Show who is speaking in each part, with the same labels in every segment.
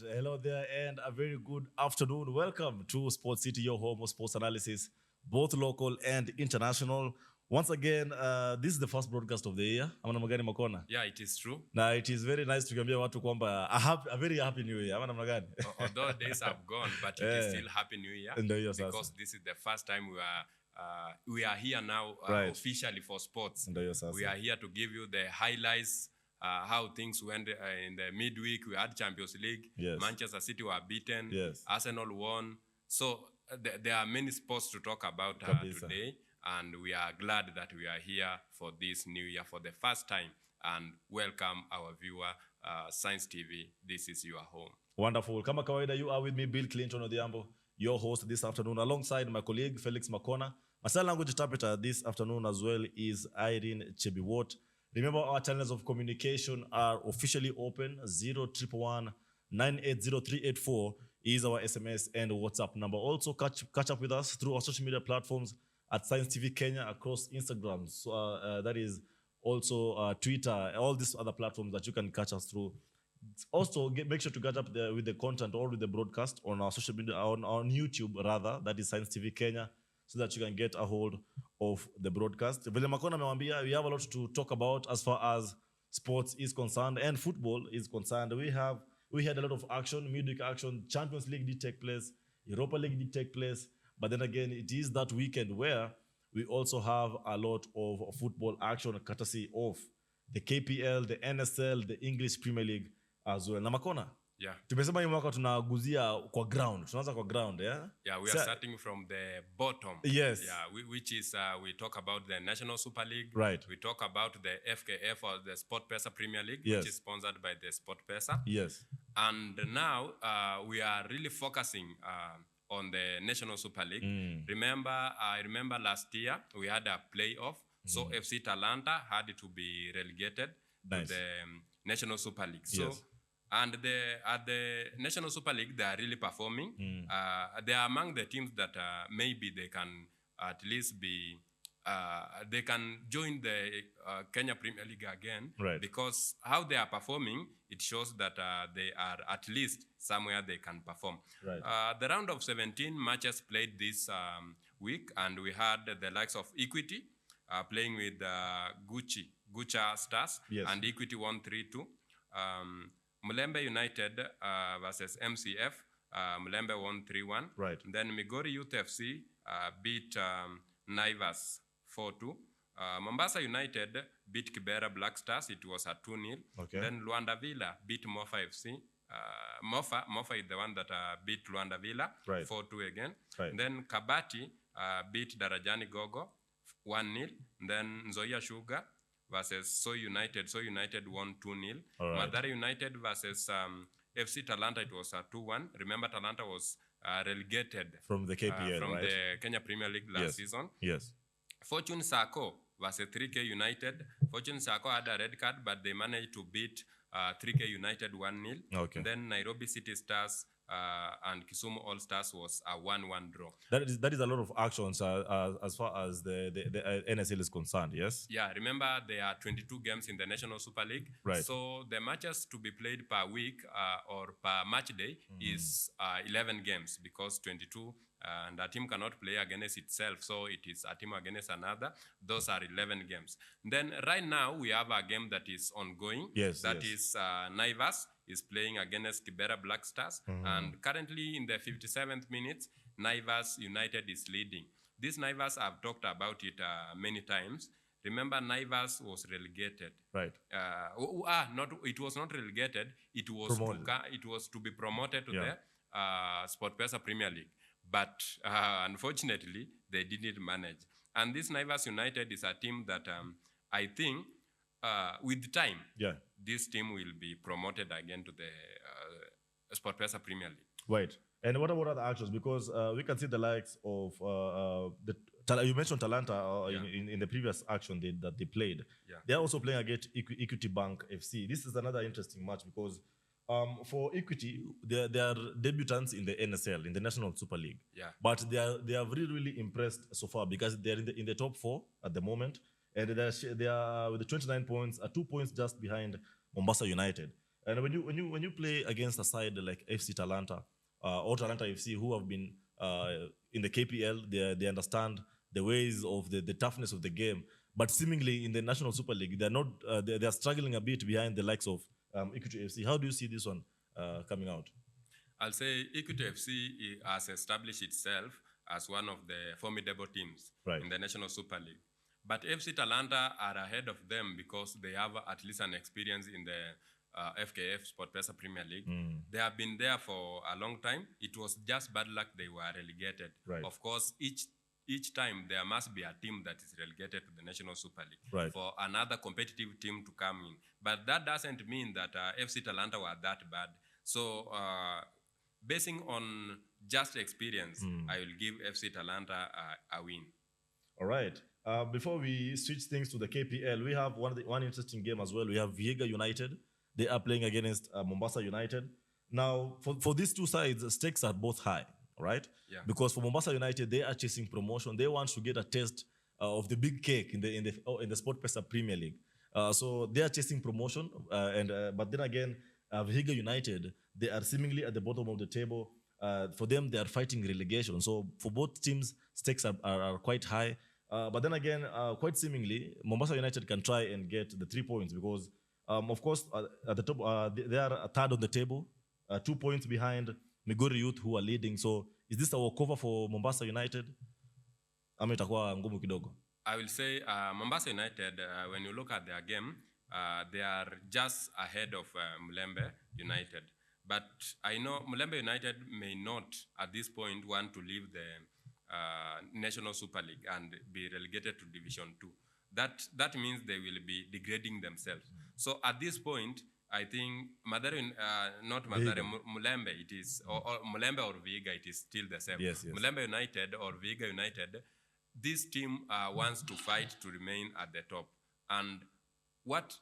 Speaker 1: Hello there, and a very good afternoon. Welcome to Sports City, your home of sports analysis, both local and international. Once again, this is the first broadcast of the year. Ama namna gani Makona?
Speaker 2: Yeah, it is true.
Speaker 1: Na it is very nice tukiambia watu kwamba a very happy new year. Ama namna gani?
Speaker 2: Although days have gone, but it is still Happy New Year
Speaker 1: Ndio hiyo sasa.
Speaker 2: because this is the first time we are here now
Speaker 1: Right.
Speaker 2: officially for sports.
Speaker 1: Ndio hiyo sasa.
Speaker 2: We are here to give you the highlights, how things went in the midweek. We had Champions League.
Speaker 1: Yes.
Speaker 2: Manchester City were beaten.
Speaker 1: Yes.
Speaker 2: Arsenal won. So there are many sports to talk about
Speaker 1: Kabisa.
Speaker 2: today, and we are glad that we are here for this new year for the first time. And welcome our viewer, Science TV. This is your home.
Speaker 1: Wonderful. Kama kawaida, you are with me, Bill Clinton Odhiambo, your host this afternoon, alongside my colleague, Felix Makona. My sign language interpreter this afternoon as well is Irene Chebiwot. Remember, our channels of communication are officially open. 0111 980 is our SMS and WhatsApp number. Also, catch up with us through our social media platforms at Science TV Kenya across Instagram. So, that is also Twitter, all these other platforms that you can catch us through. Also, make sure to get up there with the content or with the broadcast on our social media, on YouTube rather, that is Science TV Kenya, so that you can get a hold of the broadcast. Vile Makona amewambia, we have a lot to talk about as far as sports is concerned and football is concerned. We had a lot of action, midweek action. Champions League did take place, Europa League did take place, but then again, it is that weekend where we also have a lot of football action courtesy of the KPL, the NSL, the English Premier League as well. Na Makona,
Speaker 2: Yeah.
Speaker 1: tumesema hii mwaka tunaguzia kwa ground. Tunaanza kwa ground, yeah?
Speaker 2: Yeah, we are starting from the bottom.
Speaker 1: Yes.
Speaker 2: Yeah, which is we talk about the National Super League.
Speaker 1: Right.
Speaker 2: We talk about the FKF or the Sport Pesa Premier League,
Speaker 1: Yes.
Speaker 2: which is sponsored by the Sport Pesa.
Speaker 1: Yes.
Speaker 2: And now we are really focusing on the National Super League. I remember last year we had a playoff. So FC Talanta had to be relegated
Speaker 1: Nice.
Speaker 2: to the National Super League. So
Speaker 1: Yes.
Speaker 2: and at the National Super League, they are really performing. They are among the teams that maybe they can at least be, they can join the Kenya Premier League again.
Speaker 1: Right.
Speaker 2: Because how they are performing, it shows that they are at least somewhere they can perform.
Speaker 1: Right.
Speaker 2: The round of 17 matches played this week, and we had the likes of Equity playing with Gucha Stars,
Speaker 1: Yes.
Speaker 2: and Equity won 3-2. Mulembe United versus MCF. Mulembe won 3-1.
Speaker 1: Right.
Speaker 2: Then Migori Youth FC beat Naivas 4-2. Mombasa United beat Kibera Black Stars. It was a 2-0.
Speaker 1: Okay.
Speaker 2: Then Luanda Villa beat Mofa FC. Mofa is the one that beat Luanda Villa
Speaker 1: Right.
Speaker 2: 4-2 again.
Speaker 1: Right.
Speaker 2: Then Kabati beat Darajani Gogo 1-0. Then Nzoia Sugar versus Soy United. Soy United won 2-0.
Speaker 1: All right.
Speaker 2: Mathare United versus FC Talanta, it was 2-1. Remember, Talanta was relegated
Speaker 1: From the KPL,
Speaker 2: from
Speaker 1: right?
Speaker 2: the Kenya Premier League last
Speaker 1: Yes.
Speaker 2: season.
Speaker 1: Yes.
Speaker 2: Fortune Sacco versus 3K United. Fortune Sacco had a red card, but they managed to beat 3K United 1-0.
Speaker 1: Okay.
Speaker 2: Then Nairobi City Stars and Kisumu All Stars was a 1-1 draw.
Speaker 1: That is a lot of actions as far as the NSL is concerned, yes?
Speaker 2: Yeah, remember there are 22 games in the National Super League.
Speaker 1: Right.
Speaker 2: So the matches to be played per week or per match day is 11 games because 22 and a team cannot play against itself. So it is a team against another. Those are 11 games. Then right now we have a game that is ongoing.
Speaker 1: Yes,
Speaker 2: That
Speaker 1: yes.
Speaker 2: is Naivas is playing against Kibera Black Stars. And currently in the 57th minute, Naivas United is leading. This Naivas, I've talked about it many times. Remember, Naivas was relegated.
Speaker 1: Right.
Speaker 2: It was not relegated. It was
Speaker 1: Promoted.
Speaker 2: it was to be promoted to
Speaker 1: Yeah.
Speaker 2: the Sport Pesa Premier League. But unfortunately, they didn't manage. And this Naivas United is a team that I think with time,
Speaker 1: Yeah.
Speaker 2: this team will be promoted again to the Sport Pesa Premier League.
Speaker 1: Right. And what about other actions? Because we can see the likes of you mentioned Talanta
Speaker 2: Yeah.
Speaker 1: in the previous action that they played.
Speaker 2: Yeah.
Speaker 1: They're also playing against Equity Bank FC. This is another interesting match because for Equity, they are debutants in the NSL, in the National Super League.
Speaker 2: Yeah.
Speaker 1: But they have really impressed so far because they're in the top 4 at the moment, and they are with the 29 points, 2 points just behind Mombasa United. And when you play against a side like FC Talanta or Talanta FC, who have been in the KPL, they understand the ways of the toughness of the game. But seemingly in the National Super League, they're not. They're struggling a bit behind the likes of Equity FC. How do you see this one coming out?
Speaker 2: I'll say Equity FC has established itself as one of the formidable teams
Speaker 1: Right.
Speaker 2: in the National Super League. But FC Talanta are ahead of them because they have at least an experience in the FKF SportPesa Premier League. They have been there for a long time. It was just bad luck they were relegated.
Speaker 1: Right.
Speaker 2: Of course, each time there must be a team that is relegated to the National Super League
Speaker 1: Right.
Speaker 2: for another competitive team to come in. But that doesn't mean that FC Talanta were that bad. So basing on just experience, I will give FC Talanta a win.
Speaker 1: All right. Before we switch things to the KPL, we have one interesting game as well. We have Vihiga United. They are playing against Mombasa United. Now, for these two sides, the stakes are both high, right?
Speaker 2: Yeah.
Speaker 1: Because for Mombasa United, they are chasing promotion. They want to get a taste of the big cake in the SportPesa Premier League. So they are chasing promotion, but then again, Vihiga United, they are seemingly at the bottom of the table. For them, they are fighting relegation. So for both teams, stakes are quite high. But then again, quite seemingly, Mombasa United can try and get the 3 points because, of course, at the top, they are third on the table, 2 points behind Migori Youth, who are leading. So is this a walkover for Mombasa United? Ama itakuwa ngumu kidogo?
Speaker 2: I will say Mombasa United, when you look at their game, they are just ahead of Mulembe United. But I know Mulembe United may not, at this point, want to leave the National Super League and be relegated to Division 2. That means they will be degrading themselves. So at this point, I think Mulembe, it is, or Mulembe or Vihiga, it is still the same.
Speaker 1: Yes.
Speaker 2: Mulembe United or Vihiga United, this team wants to fight to remain at the top. And what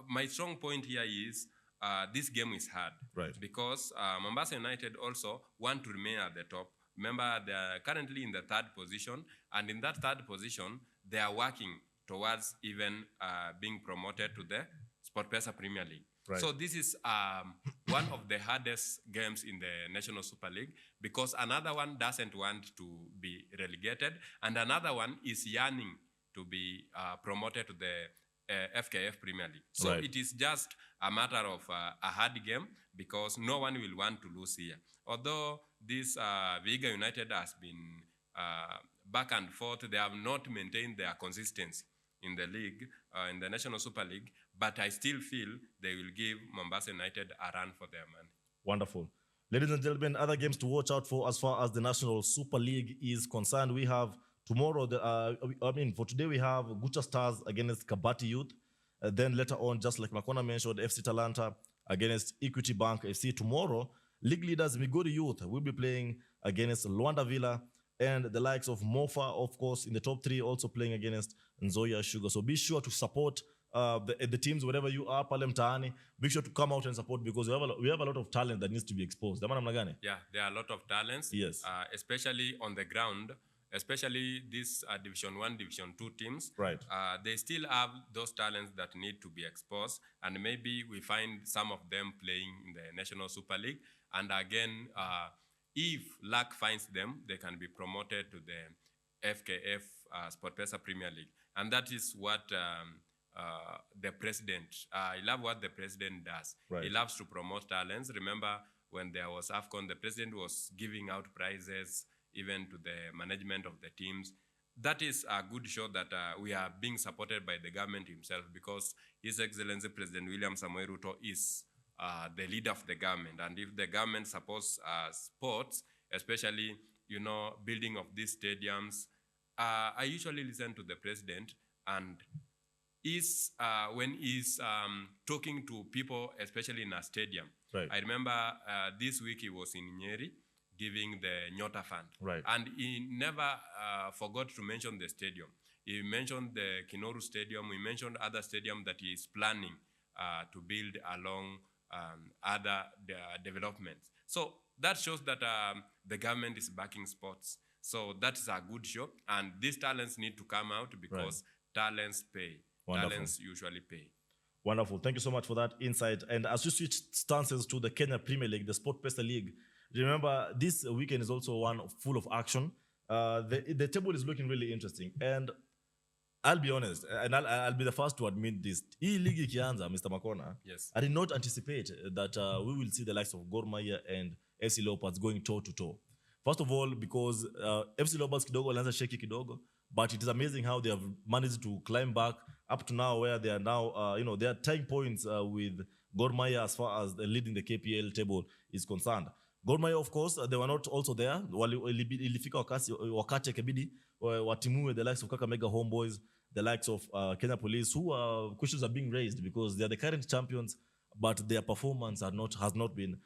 Speaker 2: my strong point here is this game is hard.
Speaker 1: Right.
Speaker 2: Because Mombasa United also want to remain at the top. Remember, they are currently in the third position, and in that third position, they are working towards even being promoted to the SportPesa Premier League.
Speaker 1: Right.
Speaker 2: So this is one of the hardest games in the National Super League because another one doesn't want to be relegated, and another one is yearning to be promoted to the FKF Premier League. So
Speaker 1: Right.
Speaker 2: it is just a matter of a hard game because no one will want to lose here. Although this Vihiga United has been back and forth, they have not maintained their consistency in the league, in the National Super League, but I still feel they will give Mombasa United a run for their money.
Speaker 1: Wonderful. Ladies and gentlemen, other games to watch out for as far as the National Super League is concerned. We have tomorrow, for today, we have Gucha Stars against Kabati Youth. Then later on, just like Makona mentioned, FC Talanta against Equity Bank FC. Tomorrow, league leaders Migori Youth will be playing against Luanda Villa, and the likes of Mofa, of course, in the top three, also playing against Nzoia Sugar. So be sure to support the teams, wherever you are, pale mtaani. Be sure to come out and support because we have a lot of talent that needs to be exposed. Ama namna gani?
Speaker 2: Yeah, there are a lot of talents,
Speaker 1: Yes.
Speaker 2: Especially on the ground, especially these Division 1, Division 2 teams.
Speaker 1: Right.
Speaker 2: They still have those talents that need to be exposed, and maybe we find some of them playing in the National Super League. And again, if luck finds them, they can be promoted to the FKF SportPesa Premier League. And that is what the president, I love what the president does.
Speaker 1: Right.
Speaker 2: He loves to promote talents. Remember when there was AFCON, the president was giving out prizes even to the management of the teams. That is a good show that we are being supported by the government himself because His Excellency President William Samoei Ruto is the leader of the government. And if the government supports sports, especially, building of these stadiums, I usually listen to the president, and when he's talking to people, especially in a stadium.
Speaker 1: Right.
Speaker 2: I remember this week he was in Nyeri giving the Nyota Fund.
Speaker 1: Right.
Speaker 2: And he never forgot to mention the stadium. He mentioned the Kinoru Stadium. He mentioned other stadium that he is planning to build along other developments. So that shows that the government is backing sports. So that is a good show. And these talents need to come out because talents pay.
Speaker 1: Wonderful.
Speaker 2: Talents usually pay.
Speaker 1: Wonderful. Thank you so much for that insight. And as we switch stances to the Kenya Premier League, the Sport Pesa League, remember this weekend is also one full of action. The table is looking really interesting. And I'll be honest, and I'll be the first to admit this. Hii ligi ikianza, Mr. Makona,
Speaker 2: Yes.
Speaker 1: I did not anticipate that we will see the likes of Gor Mahia and FC Leopards going toe to toe. First of all, because FC Leopards kidogo walianza shaky kidogo, but it is amazing how they have managed to climb back up to now, where they are now, they are tying points with Gor Mahia as far as leading the KPL table is concerned. Gor Mahia, of course, they were not also there. Ilifika wakati ikabidi watimue the likes of Kakamega Homeboys, the likes of Kenya Police, who questions are being raised because they are the current champions, but their performance has not been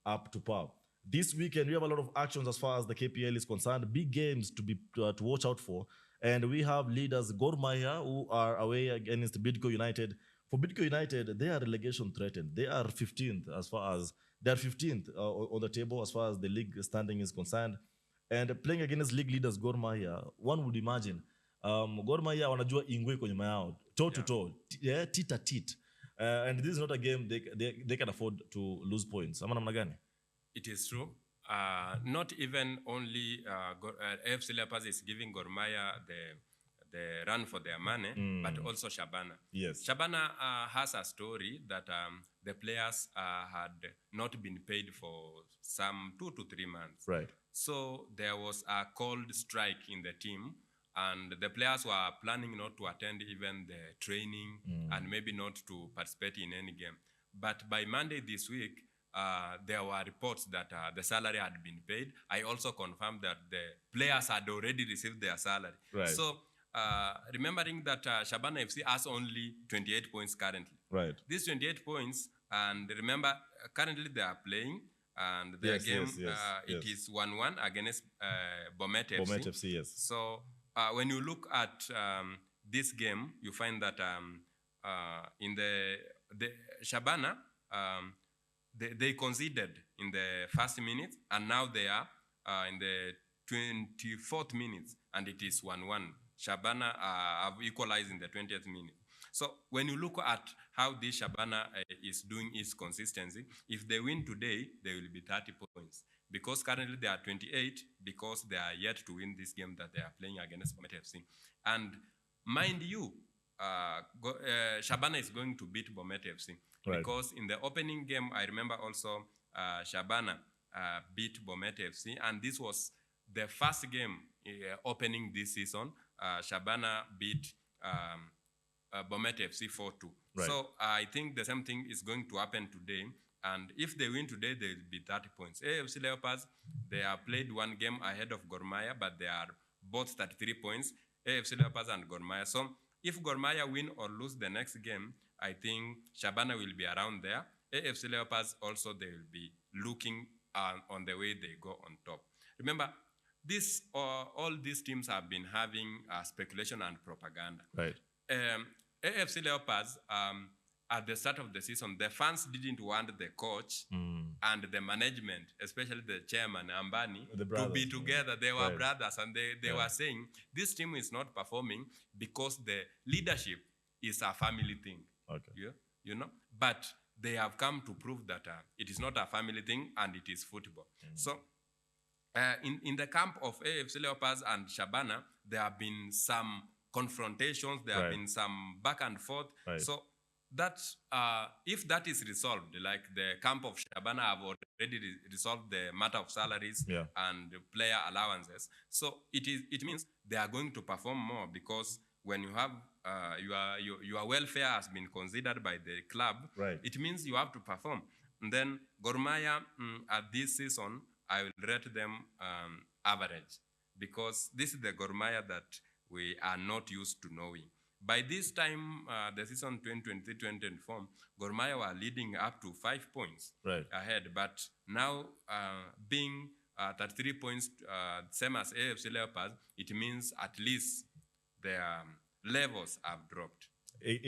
Speaker 1: up to par. This weekend, we have a lot of actions as far as the KPL is concerned. Big games to watch out for. And we have leaders Gor Mahia, who are away against Bidco United. For Bidco United, they are relegation threatened. They are 15th on the table as far as the league standing is concerned. And playing against league leaders Gor Mahia, one would imagine Gor Mahia wanajua ingwe kwenye mayao, toe to toe, tit a tit. And this is not a game they can afford to lose points. Ama namna gani?
Speaker 2: It is true. Not even only AFC Leopards is giving Gor Mahia the run for their money, but also Shabana.
Speaker 1: Yes.
Speaker 2: Shabana has a story that the players had not been paid for some 2 to 3 months.
Speaker 1: Right.
Speaker 2: So there was a cold strike in the team, and the players were planning not to attend even the training and maybe not to participate in any game. But by Monday this week, there were reports that the salary had been paid. I also confirmed that the players had already received their salary.
Speaker 1: Right.
Speaker 2: So remembering that Shabana FC has only 28 points currently.
Speaker 1: Right.
Speaker 2: These 28 points, and remember, currently they are playing, and their game, it is 1-1 against Bomet FC.
Speaker 1: Bomet FC, yes.
Speaker 2: So when you look at this game, you find that in the Shabana, they conceded in the first minute, and now they are in the 24th minute, and it is 1-1. Shabana have equalized in the 20th minute. So when you look at how this Shabana is doing its consistency, if they win today, they will be 30 points. Because currently they are 28, because they are yet to win this game that they are playing against Bomet FC. And mind you, Shabana is going to beat Bomet FC. Right. Because in the opening game, I remember also Shabana beat Bomet FC, and this was the first game opening this season. Shabana beat Bomet FC 4-2. Right. So I think the same thing is going to happen today. And if they win today, they will be 30 points. AFC Leopards, they have played one game ahead of Gor Mahia, but they are both 33 points, AFC Leopards and Gor Mahia. So if Gor Mahia win or lose the next game, I think Shabana will be around there. AFC Leopards also, they will be looking on the way they go on top. Remember, all these teams have been having speculation and propaganda.
Speaker 1: Right.
Speaker 2: AFC Leopards, at the start of the season, the fans didn't want the coach and the management, especially the chairman, Ambani, to be together. They were brothers, and they were saying, this team is not performing because the leadership is a family thing.
Speaker 1: Okay.
Speaker 2: You know? But they have come to prove that it is not a family thing, and it is football. So in the camp of AFC Leopards and Shabana, there have been some confrontations, there have been some back and forth. Right. So that if that is resolved, like the camp of Shabana have already resolved the matter of salaries and player allowances, so it means they are going to perform more, because when you have your welfare has been considered by the club, it means you have to perform. And then Gor Mahia, at this season, I will rate them average, because this is the Gor Mahia that we are not used to knowing. By this time, the season 2023-2024, Gor Mahia were leading up to 5 points ahead. But now, being 33 points, same as AFC Leopards, it means at least their levels have dropped.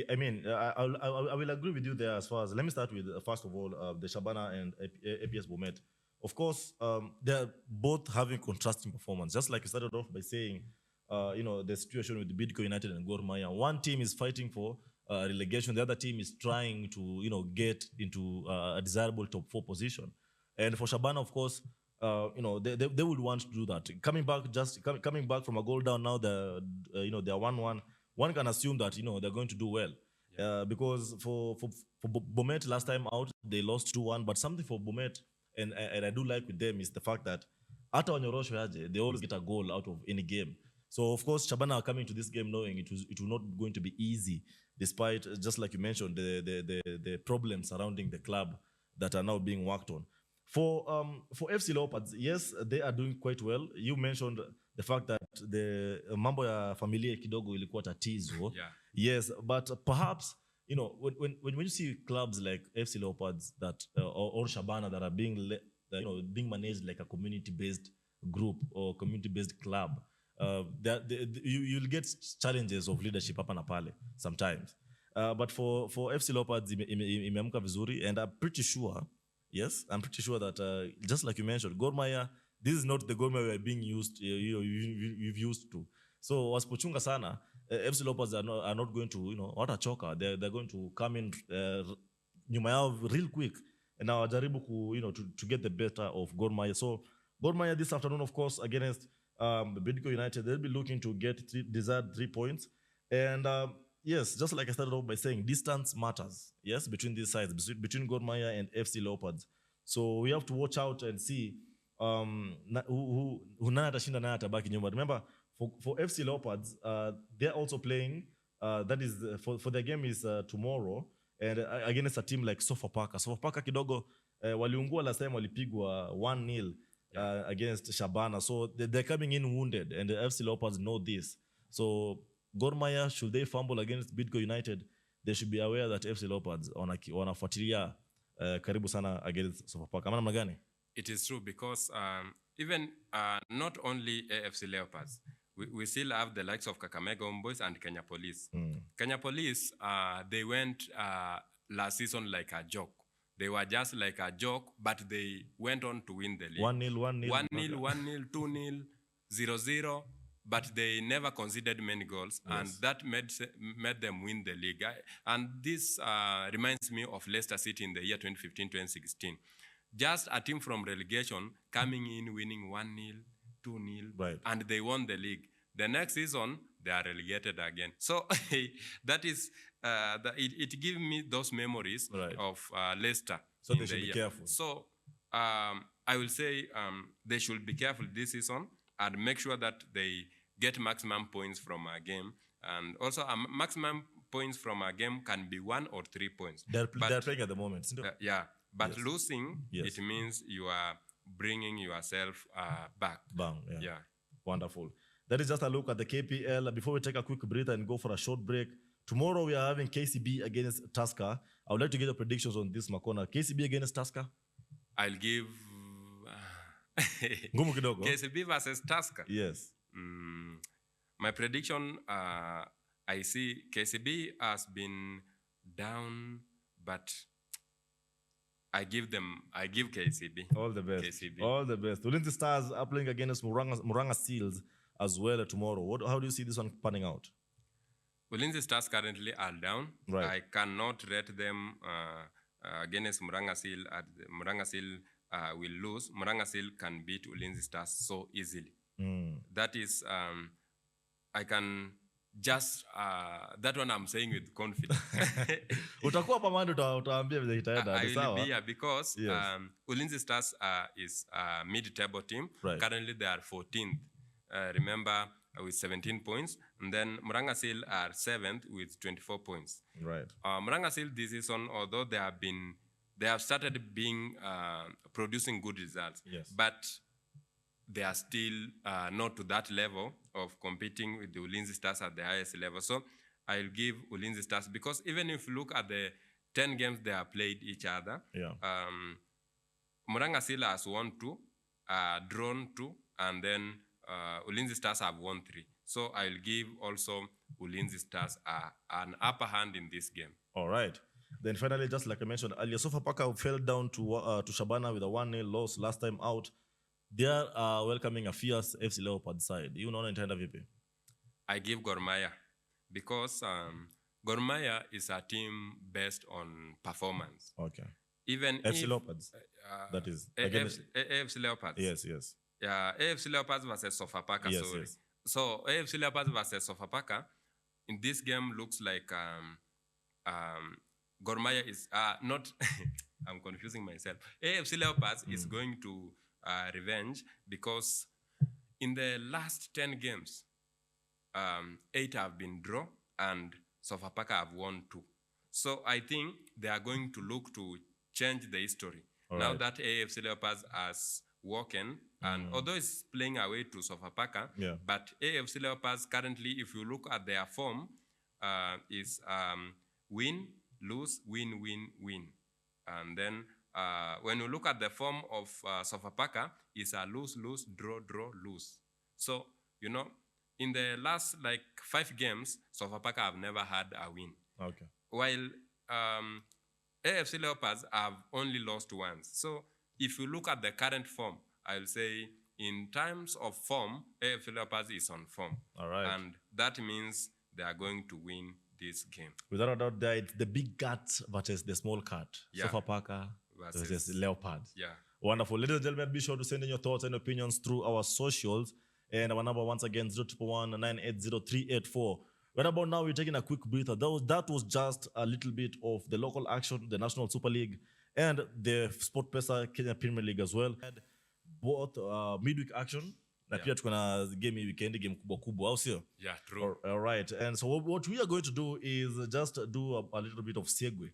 Speaker 1: I mean, I will agree with you there as far as, let me start with, first of all, the Shabana and APS Bomet. Of course, they're both having contrasting performance. Just like you started off by saying, the situation with the Bidco United and Gor Mahia. One team is fighting for relegation. The other team is trying to, get into a desirable top 4 position. And for Shabana, of course, they would want to do that. Coming back from a goal down now, they're 1-1. One can assume that they're going to do well. Because for Bomet last time out, they lost 2-1. But something for Bomet, and I do like with them, is the fact that hata wanyorosho aje, they always get a goal out of any game. So of course, Shabana are coming to this game knowing it will not going to be easy, despite just like you mentioned the problems surrounding the club that are now being worked on. For FC Leopards, yes, they are doing quite well. You mentioned the fact that the mambo ya familia kidogo ilikuwa tatizo.
Speaker 2: Yeah.
Speaker 1: Yes, but perhaps when you see clubs like FC Leopards that or Shabana that are being managed like a community-based group or community-based club, you'll get challenges of leadership hapa na pale sometimes. But for FC Leopards imeamka vizuri, and I'm pretty sure that just like you mentioned, Gor Mahia, this is not the Gor Mahia we are being used you've used to. So wasipochunga sana, FC Leopards are not going to watachoka. They're going to come in nyuma yao real quick, and now wajaribu to get the better of Gor Mahia. So Gor Mahia this afternoon, of course, against Bidco United, they'll be looking to get desired 3 points. And yes, just like I started off by saying, distance matters. Yes, between these sides, between Gor Mahia and FC Leopards. So we have to watch out and see who nani atashinda nani atabaki nyuma. Remember, for FC Leopards, they're also playing. That is for their game is tomorrow, and against a team like Sofapaka. Sofapaka kidogo waliungua last time, walipigwa 1-0 against Shabana. So they're coming in wounded, and the FC Leopards know this. So Gor Mahia, should they fumble against Bidco United, they should be aware that FC Leopards wanafuatilia karibu sana against Sofapaka. Ama namna gani?
Speaker 2: It is true, because even not only AFC Leopards, we still have the likes of Kakamega Homeboys and Kenya Police. Kenya Police, they went last season like a joke. They were just like a joke, but they went on to win the league.
Speaker 1: 1-0,
Speaker 2: 1-0, 2-0, 0-0, but they never conceded many goals, and that made them win the league. And this reminds me of Leicester City in the year 2015-2016. Just a team from relegation coming in, winning 1-0, 2-0, and they won the league. The next season, they are relegated again. So that is, it gives me those memories of Leicester.
Speaker 1: So they should be careful.
Speaker 2: So I will say they should be careful this season and make sure that they get maximum points from a game. And also a maximum points from a game can be 1 or 3 points.
Speaker 1: They're playing at the moment.
Speaker 2: Yeah, but losing, it means you are bringing yourself back.
Speaker 1: Bang,
Speaker 2: Yeah.
Speaker 1: Wonderful. That is just a look at the KPL. Before we take a quick breather and go for a short break, tomorrow we are having KCB against Tusker. I would like to get your predictions on this, Makona. KCB against Tusker?
Speaker 2: I'll give
Speaker 1: Ngumu kidogo.
Speaker 2: KCB versus Tusker.
Speaker 1: Yes.
Speaker 2: My prediction, I see KCB has been down, but I give KCB.
Speaker 1: All the best.
Speaker 2: KCB.
Speaker 1: All the best. Ulinzi Stars are playing against Muranga Seals as well tomorrow. How do you see this one panning out?
Speaker 2: Ulinzi Stars currently are down.
Speaker 1: Right.
Speaker 2: I cannot rate them against Muranga Seal. Muranga Seal will lose. Muranga Seal can beat Ulinzi Stars so easily. That is, I can just, that one I'm saying with confidence.
Speaker 1: Utakuwa pamando utaambia vile itaenda.
Speaker 2: I will be here because Ulinzi Stars is a mid-table team.
Speaker 1: Right.
Speaker 2: Currently they are 14th. Remember, with 17 points. And then Muranga Seal are 7th with 24 points.
Speaker 1: Right.
Speaker 2: Muranga Seal this season, although they have started being producing good results, but they are still not to that level of competing with the Ulinzi Stars at the highest level. So I'll give Ulinzi Stars, because even if you look at the 10 games they have played each other, Muranga Seal has won 2, drawn 2, and then Ulinzi Stars have won 3. So I'll give also Ulinzi Stars an upper hand in this game.
Speaker 1: All right. Then finally, just like I mentioned earlier, Sofapaka fell down to Shabana with a 1-0 loss last time out. They are welcoming a fierce FC Leopard side. You know, Nintendo VP.
Speaker 2: I give Gor Mahia, because Gor Mahia is a team based on performance.
Speaker 1: Okay.
Speaker 2: Even
Speaker 1: FC
Speaker 2: if
Speaker 1: Leopards. That is against.
Speaker 2: AFC Leopards.
Speaker 1: Yes.
Speaker 2: Yeah, AFC Leopards versus Sofapaka.
Speaker 1: Yes,
Speaker 2: Sorry.
Speaker 1: yes.
Speaker 2: So AFC Leopards versus Sofapaka in this game looks like Gor Mahia is not. I'm confusing myself. AFC Leopards is going to revenge because in the last 10 games, 8 have been draw and Sofapaka have won 2. So I think they are going to look to change the history. Now that AFC Leopards has walken, and although it's playing away to Sofapaka, but AFC Leopards currently, if you look at their form, is win, lose, win, win, win. And then when you look at the form of Sofapaka, it's a lose, lose, draw, draw, lose. So, you know, in the last 5 games, Sofapaka have never had a win.
Speaker 1: Okay.
Speaker 2: While AFC Leopards have only lost once. So if you look at the current form, I'll say in terms of form, AFC Leopards is on form.
Speaker 1: All right.
Speaker 2: And that means they are going to win this game.
Speaker 1: Without a doubt, it's the big cat versus the small cat.
Speaker 2: Yeah.
Speaker 1: Sofapaka versus Leopards.
Speaker 2: Yeah.
Speaker 1: Wonderful. Ladies and gentlemen, be sure to send in your thoughts and opinions through our socials. And our number once again, 0111 980 384. Right about now, we're taking a quick breather. That was just a little bit of the local action, the National Super League, and the SportPesa Kenya Premier League as well. And both midweek action. Na pia tuko na game weekend, game kubwa au sio?
Speaker 2: Yeah, true.
Speaker 1: All right. And so what we are going to do is just do a little bit of segue.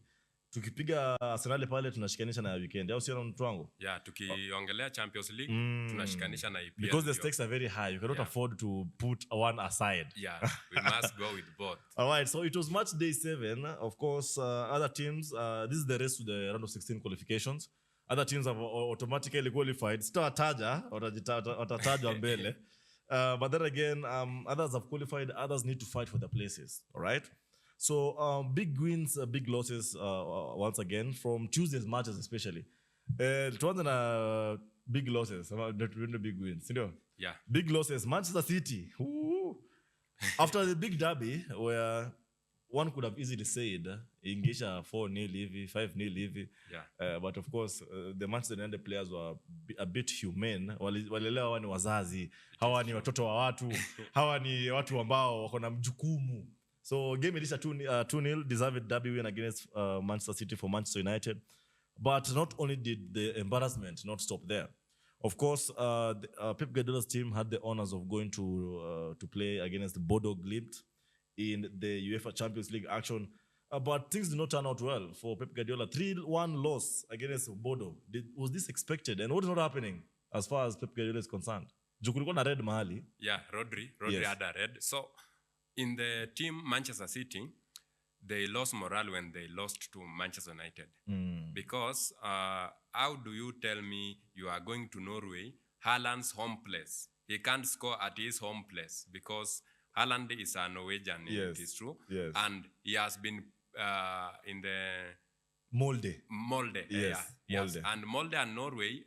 Speaker 1: Tukipiga Arsenal pale tunashikanisha na weekend. Au sio na mtu wangu?
Speaker 2: Yeah, tukiongelea Champions League, tunashikanisha na EPL.
Speaker 1: Because the stakes are very high. You cannot afford to put one aside.
Speaker 2: Yeah, we must go with both.
Speaker 1: All right, so it was match day 7. Of course, other teams, this is the race to the round of 16 qualifications. Other teams have automatically qualified. Sitawataja, watatajwa mbele. But then again, others have qualified. Others need to fight for their places. All right? So big wins, big losses once again from Tuesday's matches especially. Tuanze na big losses, not really big wins. You know?
Speaker 2: Yeah.
Speaker 1: Big losses. Manchester City. Ooh. After the big derby, where one could have easily said, ingesha 4-0 hivi, 5-0 hivi.
Speaker 2: Yeah.
Speaker 1: But of course, the Manchester United players were a bit humane. Walielewa hawa ni wazazi, hawa ni watoto wa watu, hawa ni watu ambao wako na mjukumu. So game ilisha 2-0, deserved derby win against Manchester City for Manchester United. But not only did the embarrassment not stop there. Of course, Pep Guardiola's team had the honors of going to play against Bodo Glimt in the UEFA Champions League action. But things did not turn out well for Pep Guardiola. 3-1 loss against Bodo. Was this expected? And what is not happening as far as Pep Guardiola is concerned? Kulikuwa na red mahali.
Speaker 2: Yeah, Rodri yes. Had a red. So in the team Manchester City, they lost morale when they lost to Manchester United. Because how do you tell me you are going to Norway, Haaland's home place? He can't score at his home place because Haaland is a Norwegian,
Speaker 1: yes.
Speaker 2: It is true.
Speaker 1: Yes.
Speaker 2: And he has been in the
Speaker 1: Molde.
Speaker 2: Yes.
Speaker 1: Molde.
Speaker 2: And Molde and Norway,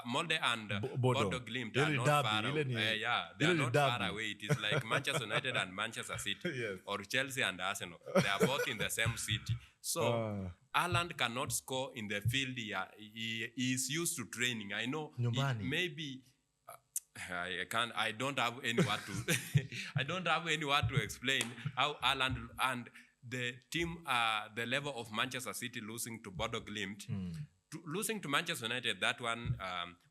Speaker 2: Molde and
Speaker 1: Bodo
Speaker 2: Glimt are not far away. They are not far away. It is like Manchester United and Manchester City,
Speaker 1: yes.
Speaker 2: or Chelsea and Arsenal. They are both in the same city. So Haaland cannot score in the field. He is used to training. I know. Maybe. I don't have anyone to. I don't have anyone to explain how Haaland and the team, the level of Manchester City losing to Bodo Glimt, losing to Manchester United. That one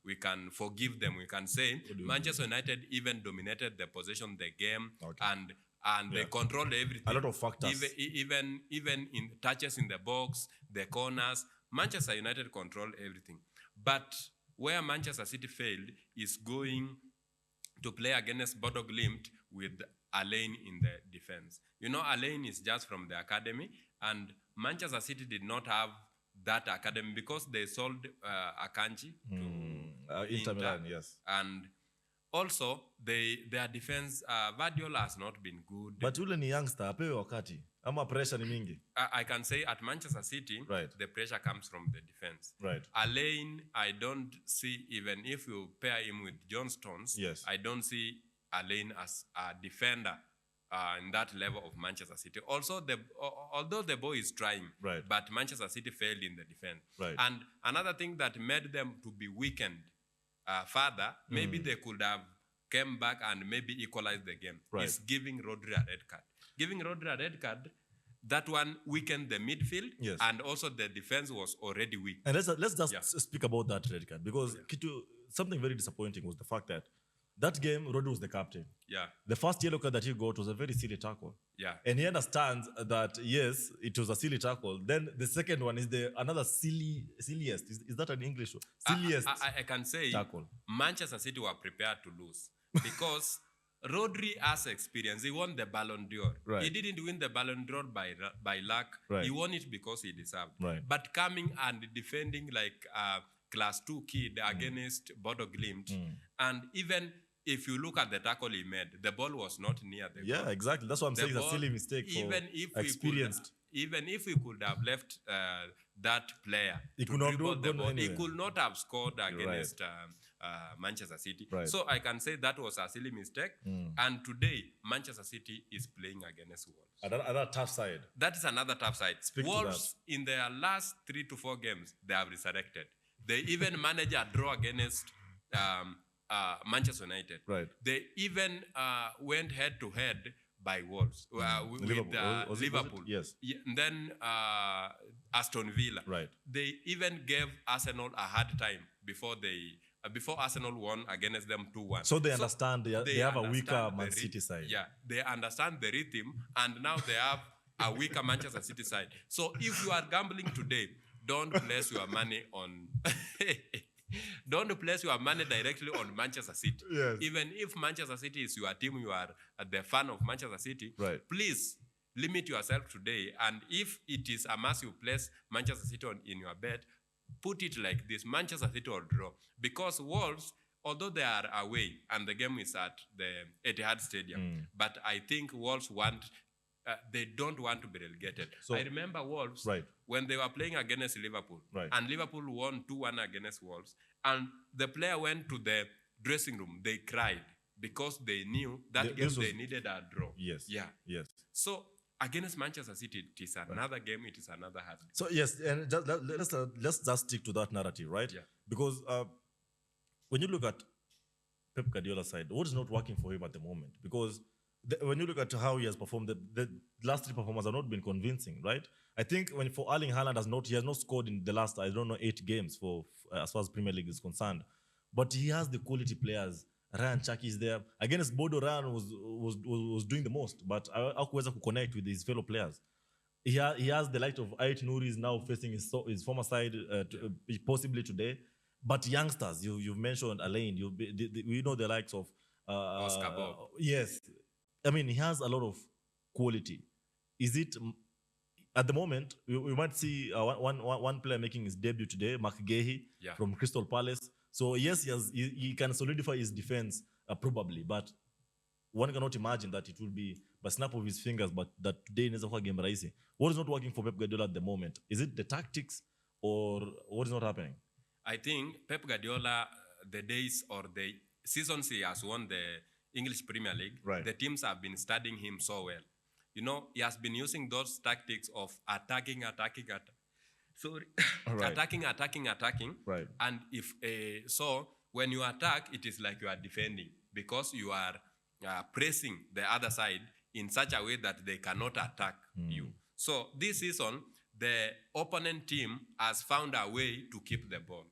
Speaker 2: we can forgive them. We can say Manchester United even dominated the possession, the game, and they controlled everything.
Speaker 1: A lot of factors.
Speaker 2: Even in touches in the box, the corners, Manchester United controlled everything. But where Manchester City failed is going to play against Bodo Glimt with Alain in the defense. You know, Alain is just from the academy, and Manchester City did not have that academy because they sold Akanji to
Speaker 1: Inter Milan, yes.
Speaker 2: And also, their defense, Guardiola has not been good.
Speaker 1: But yule ni youngster, apewe wakati. Ama pressure ni mingi.
Speaker 2: I can say at Manchester City, the pressure comes from the defense.
Speaker 1: Right.
Speaker 2: Alain, I don't see, even if you pair him with John Stones,
Speaker 1: yes.
Speaker 2: I don't see Alain as a defender in that level of Manchester City. Also, although the boy is trying,
Speaker 1: Right.
Speaker 2: but Manchester City failed in the defense.
Speaker 1: Right.
Speaker 2: And another thing that made them to be weakened further, maybe they could have came back and maybe equalized the game,
Speaker 1: Right.
Speaker 2: is giving Rodri a red card. Giving Rodri a red card, that one weakened the midfield,
Speaker 1: Yes.
Speaker 2: and also the defense was already weak.
Speaker 1: And let's just
Speaker 2: Yeah.
Speaker 1: speak about that red card, because Kitu, something very disappointing was the fact that that game, Rodri was the captain.
Speaker 2: Yeah,
Speaker 1: The first yellow card that he got was a very silly tackle.
Speaker 2: yeah.
Speaker 1: And he understands that, yes, it was a silly tackle. Then the second one is another silliest. Is that an English word? Silliest
Speaker 2: I can say
Speaker 1: tackle.
Speaker 2: Manchester City were prepared to lose because Rodri has experience. He won the Ballon d'Or.
Speaker 1: Right.
Speaker 2: He didn't win the Ballon d'Or by luck.
Speaker 1: Right.
Speaker 2: He won it because he deserved.
Speaker 1: Right.
Speaker 2: But coming and defending like a class 2 kid against Bodo Glimt, and even if you look at the tackle he made, the ball was not near the
Speaker 1: Yeah,
Speaker 2: goal.
Speaker 1: exactly. That's what I'm
Speaker 2: The
Speaker 1: saying. It's a
Speaker 2: ball,
Speaker 1: silly mistake for experienced.
Speaker 2: even if we could have left that player
Speaker 1: He
Speaker 2: to
Speaker 1: could not
Speaker 2: dribble
Speaker 1: do-
Speaker 2: the
Speaker 1: go
Speaker 2: ball, he
Speaker 1: anywhere.
Speaker 2: could not have scored against Manchester City.
Speaker 1: Right.
Speaker 2: So I can say that was a silly mistake. And today, Manchester City is playing against Wolves.
Speaker 1: Another tough side.
Speaker 2: That is another tough side.
Speaker 1: Speak to
Speaker 2: Wolves, in their last 3 to 4 games, they have resurrected. They even managed a draw against Manchester United.
Speaker 1: Right.
Speaker 2: They even went head to head by Wolves with
Speaker 1: Liverpool. Was it-
Speaker 2: Liverpool.
Speaker 1: Yes.
Speaker 2: And then Aston Villa.
Speaker 1: Right.
Speaker 2: They even gave Arsenal a hard time before Arsenal won against them 2-1.
Speaker 1: So they understand they have a
Speaker 2: understand
Speaker 1: weaker
Speaker 2: the
Speaker 1: Man City side.
Speaker 2: Yeah, they understand the rhythm, and now they have a weaker Manchester City side. So if you are gambling today, don't place your money on. Don't place your money directly on Manchester City.
Speaker 1: Yes.
Speaker 2: Even if Manchester City is your team, you are the fan of Manchester City.
Speaker 1: Right.
Speaker 2: Please limit yourself today. And if it is a must you place Manchester City in your bet, put it like this: Manchester City will draw. Because Wolves, although they are away and the game is at the Etihad Stadium, but I think Wolves they don't want to be relegated.
Speaker 1: So-
Speaker 2: I remember Wolves
Speaker 1: Right.
Speaker 2: when they were playing against Liverpool,
Speaker 1: Right.
Speaker 2: and Liverpool won 2-1 against Wolves, and the player went to the dressing room. They cried because they knew that game
Speaker 1: This was-
Speaker 2: they needed a draw.
Speaker 1: Yes.
Speaker 2: Yeah.
Speaker 1: Yes.
Speaker 2: So against Manchester City, it is another game. It is another hard game.
Speaker 1: So yes, and let's just stick to that narrative, right?
Speaker 2: Yeah.
Speaker 1: Because when you look at Pep Guardiola's side, what is not working for him at the moment? Because when you look at how he has performed, the last 3 performances have not been convincing, right? I think for Erling Haaland he has not scored in the last 8 games for as far as Premier League is concerned, but he has the quality players. Ryan Chucky is there against Bodo. Ryan was doing the most, but hakuweza to connect with his fellow players. He has the light of Ait Nouri is now facing his former side possibly today. But youngsters, you've mentioned Alain, we know the likes of
Speaker 2: Oscar Bob.
Speaker 1: Yes, I mean he has a lot of quality. Is it at the moment we might see one player making his debut today, Mark Gehi
Speaker 2: Yeah.
Speaker 1: from Crystal Palace. So yes, he can solidify his defense probably, but one cannot imagine that it will be by snap of his fingers, but that today inaweza kuwa game rahisi. What is not working for Pep Guardiola at the moment? Is it the tactics or what is not happening?
Speaker 2: I think Pep Guardiola, the days or the seasons he has won the English Premier League,
Speaker 1: Right.
Speaker 2: the teams have been studying him so well. You know, he has been using those tactics of attacking. Sorry,
Speaker 1: Right.
Speaker 2: attacking.
Speaker 1: Right.
Speaker 2: And if so, when you attack, it is like you are defending because you are pressing the other side in such a way that they cannot attack you. So this season, the opponent team has found a way to keep the ball.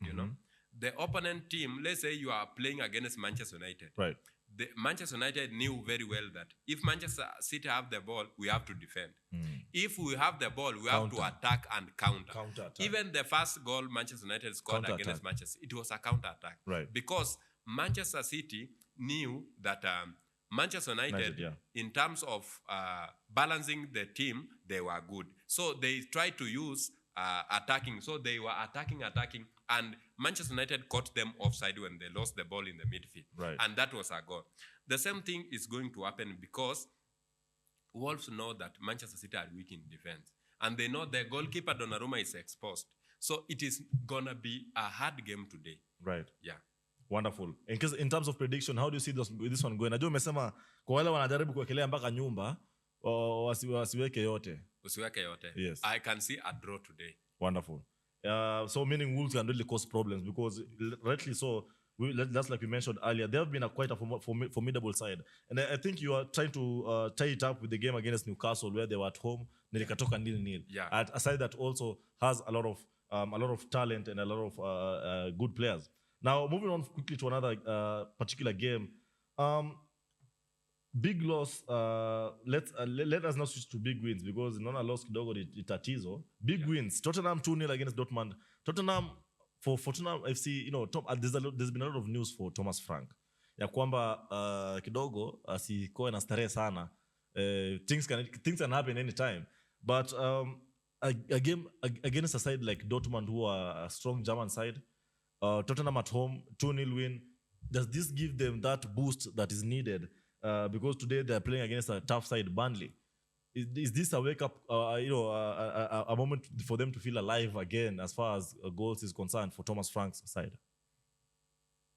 Speaker 2: You know, the opponent team. Let's say you are playing against Manchester United.
Speaker 1: Right.
Speaker 2: The Manchester United knew very well that if Manchester City have the ball, we have to defend. If we have the ball, we have to
Speaker 1: Counter.
Speaker 2: attack and counter.
Speaker 1: Counter-attack.
Speaker 2: Even the first goal Manchester United scored
Speaker 1: Counter-attack.
Speaker 2: against Manchester, it was a counter-attack.
Speaker 1: Right.
Speaker 2: Because Manchester City knew that Manchester United,
Speaker 1: yeah.
Speaker 2: in terms of balancing the team, they were good. So they tried to use attacking. So they were attacking, and Manchester United caught them offside when they lost the ball in the midfield.
Speaker 1: Right.
Speaker 2: And that was a goal. The same thing is going to happen because Wolves know that Manchester City are weak in defense. And they know the goalkeeper Donnarumma is exposed. So it is going to be a hard game today.
Speaker 1: Right.
Speaker 2: Yeah.
Speaker 1: Wonderful. In terms of prediction, how do you see this one going? Najua umesema kwa wale wanajaribu kuwekelea mpaka nyumba wasiweke yote.
Speaker 2: Usiweke yote.
Speaker 1: Yes.
Speaker 2: I can see a draw today.
Speaker 1: Wonderful. So meaning Wolves can really cause problems because rightly so, that's like we mentioned earlier, they have been quite a formidable side. And I think you are trying to tie it up with the game against Newcastle where they were at home, Nilikatoka 0-0.
Speaker 2: Yeah.
Speaker 1: A side that also has a lot of talent and a lot of good players. Now, moving on quickly to another particular game. Big loss. Let us not switch to big wins because Nona lost kidogo itatizo. Big wins. Tottenham 2-0 against Dortmund. Tottenham for Tottenham FC, there's been a lot of news for Thomas Frank. Ya kwamba kidogo asikoe na starehe sana. Things can happen anytime. But a game against a side like Dortmund, who are a strong German side, Tottenham at home, 2-0 win. Does this give them that boost that is needed? Because today they're playing against a tough side, Burnley. Is this a wake up, a moment for them to feel alive again as far as goals is concerned for Thomas Frank's side?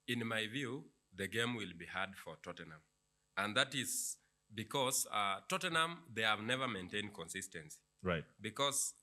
Speaker 2: In my view, the game will be hard for Tottenham. And that is because Tottenham, they have never maintained consistency.
Speaker 1: Right.
Speaker 2: Because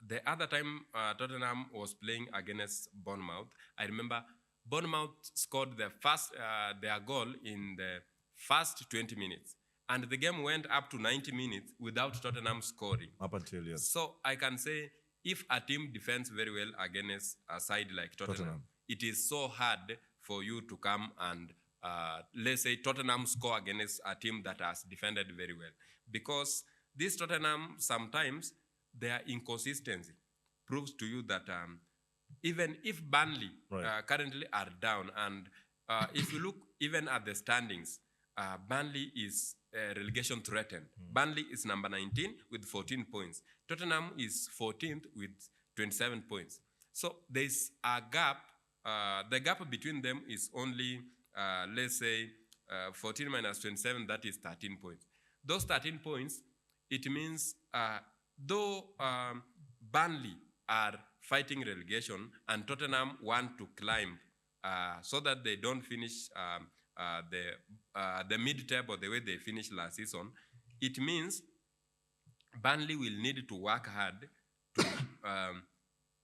Speaker 2: the other time Tottenham was playing against Bournemouth, I remember Bournemouth scored their goal in the first 20 minutes. And the game went up to 90 minutes without Tottenham scoring.
Speaker 1: Up until, yes.
Speaker 2: So I can say if a team defends very well against a side like Tottenham, it is so hard for you to come and, let's say, Tottenham score against a team that has defended very well. Because this Tottenham, sometimes their inconsistency proves to you that even if Burnley currently are down, and if you look even at the standings, Burnley is relegation threatened. Burnley is number 19 with 14 points. Tottenham is 14th with 27 points. So there's a gap. The gap between them is only, let's say, 14 minus 27, that is 13 points. Those 13 points, it means though Burnley are fighting relegation and Tottenham want to climb so that they don't finish the mid-table the way they finished last season, it means Burnley will need to work hard to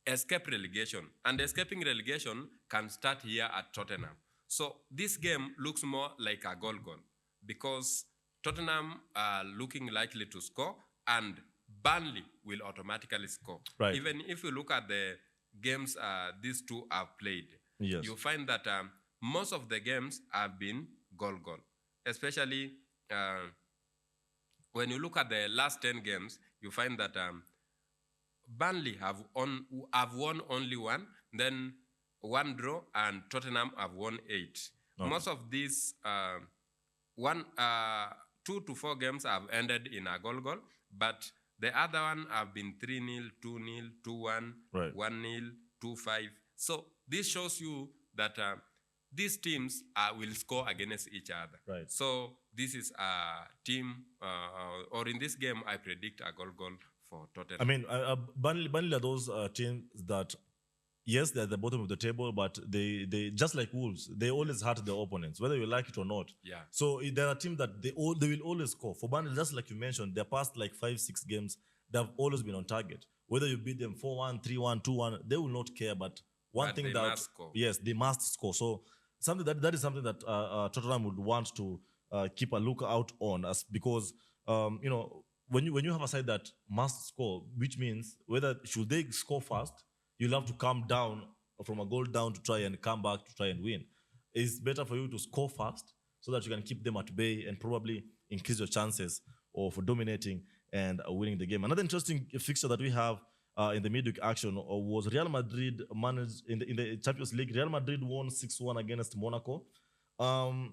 Speaker 2: escape relegation. And escaping relegation can start here at Tottenham. So this game looks more like a goal because Tottenham are looking likely to score and Burnley will automatically score.
Speaker 1: Right.
Speaker 2: Even if you look at the games these two have played, you find that most of the games have been goal. Especially when you look at the last 10 games, you find that Burnley have won only one, then one draw, and Tottenham have won 8. Okay. Most of these 2 to 4 games have ended in a goal, but the other one have been 3-0, 2-0, 2-1, 1-0, 2-5. So this shows you that these teams will score against each other.
Speaker 1: Right.
Speaker 2: So this is a team, or in this game, I predict a goal for Tottenham.
Speaker 1: I mean, Burnley are those teams that, yes, they're at the bottom of the table, but they just like Wolves, they always hurt their opponents, whether you like it or not.
Speaker 2: Yeah.
Speaker 1: So they're a team that they will always score. For Burnley, just like you mentioned, their past like 5-6 games, they've always been on target. Whether you beat them 4-1, 3-1, 2-1, they will not care. But they must score. Yes, they must score. So that is something that Tottenham would want to keep a lookout on, because when you have a side that must score, which means whether should they score fast, you'll have to come down from a goal down to try and come back to try and win. It's better for you to score fast so that you can keep them at bay and probably increase your chances of dominating and winning the game. Another interesting fixture that we have in the midweek action was Real Madrid managed in the Champions League. Real Madrid won 6-1 against Monaco. Do